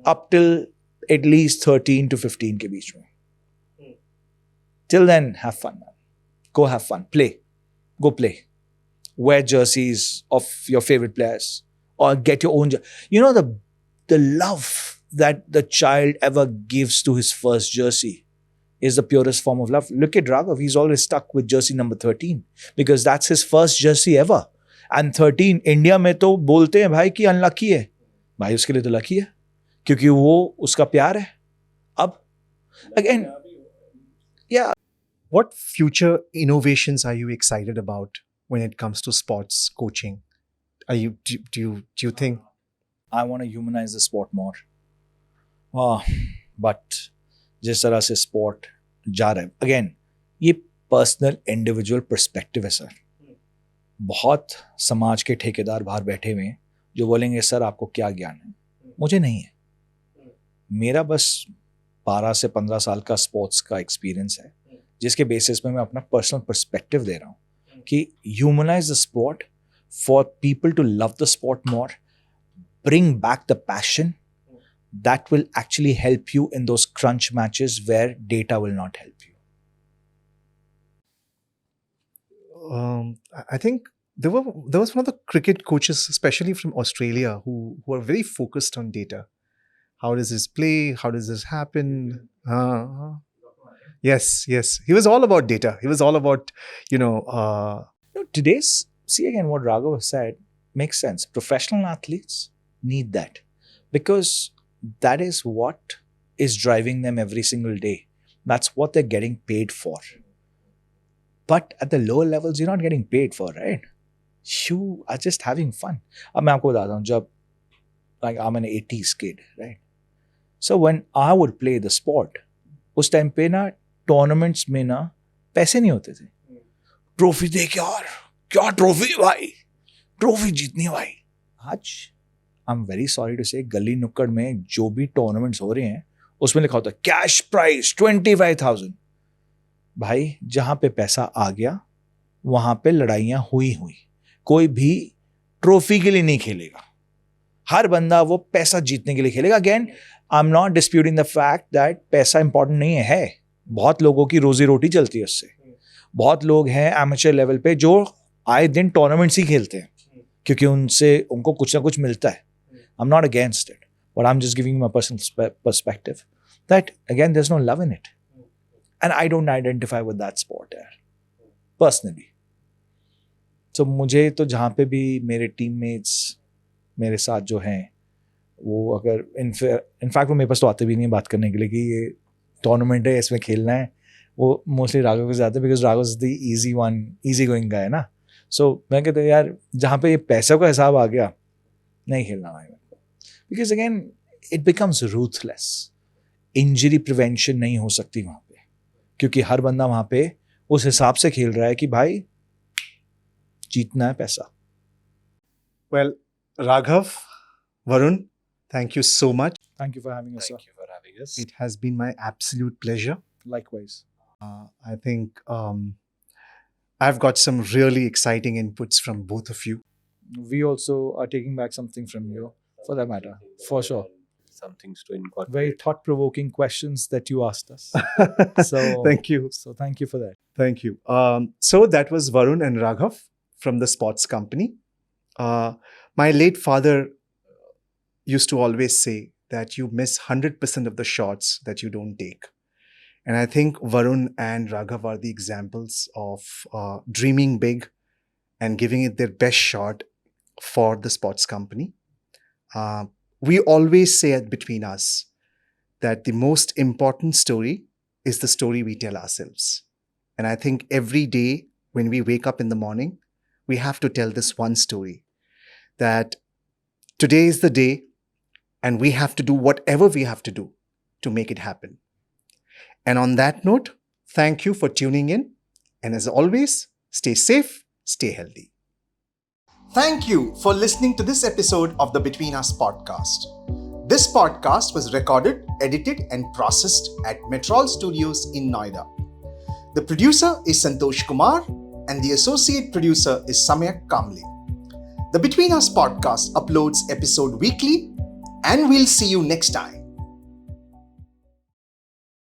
up till at least 13 to 15 ke beech mein. Till then, have fun, man. Go have fun. Play. Go play. wear jerseys of your favorite players or get your own. You know, the love that the child ever gives to his first jersey is the purest form of love. Look at Raghav. He's always stuck with jersey number 13 because that's his first jersey ever. And 13, India में तो बोलते हैं भाई कि unlucky है. भाई उसके लिए तो lucky है क्योंकि वो उसका प्यार है. अब again, yeah. What future innovations are you excited about when it comes to sports coaching? Do you think? I want to humanize the sport more. But जिस तरह से sport जा रहा है, again, ये personal individual perspective है sir. बहुत समाज के ठेकेदार बाहर बैठे हुए हैं जो बोलेंगे सर आपको क्या ज्ञान है. मुझे नहीं है. मेरा बस 12 से 15 साल का स्पोर्ट्स का एक्सपीरियंस है जिसके बेसिस पे मैं अपना पर्सनल पर्सपेक्टिव दे रहा हूँ कि humanize the sport for people to love the sport more, bring back the passion that will actually help you in those crunch matches where data will not help you. I think there was one of the cricket coaches, especially from Australia, who are very focused on data. How does this play? How does this happen? Yes. He was all about data. He was all about, Today's, see again what Raghav said makes sense. Professional athletes need that because that is what is driving them every single day. That's what they're getting paid for. But at the lower levels, you're not getting paid for, right? You are just having fun. अब मैं आपको बताता हूँ जब like I'm an 80s kid, right? So when I would play the sport, उस time पे ना tournaments में ना पैसे नहीं होते थे. ट्रॉफी दे क्या ट्रॉफी भाई, ट्रॉफी जीतनी है भाई. आज I am very sorry to say गली नुक्कड़ में जो भी टूर्नामेंट्स हो रहे हैं उसमें लिखा होता है कैश प्राइज 25,000. भाई जहाँ पे पैसा आ गया वहाँ पे लड़ाइयाँ हुई. कोई भी ट्रॉफी के लिए नहीं खेलेगा. हर बंदा वो पैसा जीतने के लिए खेलेगा. Again I am not disputing the fact that पैसा इंपॉर्टेंट नहीं है. बहुत लोगों की रोजी रोटी चलती है उससे. बहुत लोग हैं एमेचर लेवल पे जो आए दिन टूर्नामेंट्स ही खेलते हैं क्योंकि उनको कुछ ना कुछ मिलता है. I am not against it but I am just giving my personal perspective that again there is no love in it and I don't identify with that sport यार पर्सनली. तो मुझे तो जहाँ पे भी मेरे टीममेट्स मेरे साथ जो हैं वो अगर इनफैक्ट वो मेरे पास तो आते भी नहीं है बात करने के लिए कि ये टूर्नामेंट है इसमें खेलना है. वो मोस्टली राघव के साथ है because Raghav is the easy going guy ना. सो मैं कहता हूँ यार जहाँ पे ये पैसों का हिसाब आ गया नहीं खेलना भाई मेरे को because again it becomes ruthless. Injury prevention नहीं हो सकती वहाँ पे क्योंकि हर बंदा वहाँ पे उस हिसाब से खेल रहा है कि भाई जीतना है पैसा. Well, Raghav, Varun, thank you so much. Thank you for having us, sir. Thank you for having us. It has been my absolute pleasure. Likewise. I think I've got some really exciting inputs from both of you. We also are taking back something from you, for that matter, for sure. Some things to incorporate. Very thought-provoking questions that you asked us. So Thank you. So thank you for that. Thank you. So that was Varun and Raghav from the sports company. My late father used to always say that you miss 100% of the shots that you don't take. And I think Varun and Raghav are the examples of dreaming big and giving it their best shot for the sports company. We always say between us that the most important story is the story we tell ourselves. And I think every day when we wake up in the morning, we have to tell this one story that today is the day and we have to do whatever we have to do to make it happen. And on that note, thank you for tuning in. And as always, stay safe, stay healthy. Thank you for listening to this episode of the Between Us podcast. This podcast was recorded, edited, and processed at Metrol Studios in Noida. The producer is Santosh Kumar, and the associate producer is Samyak Kamli. The Between Us podcast uploads episode weekly, and we'll see you next time.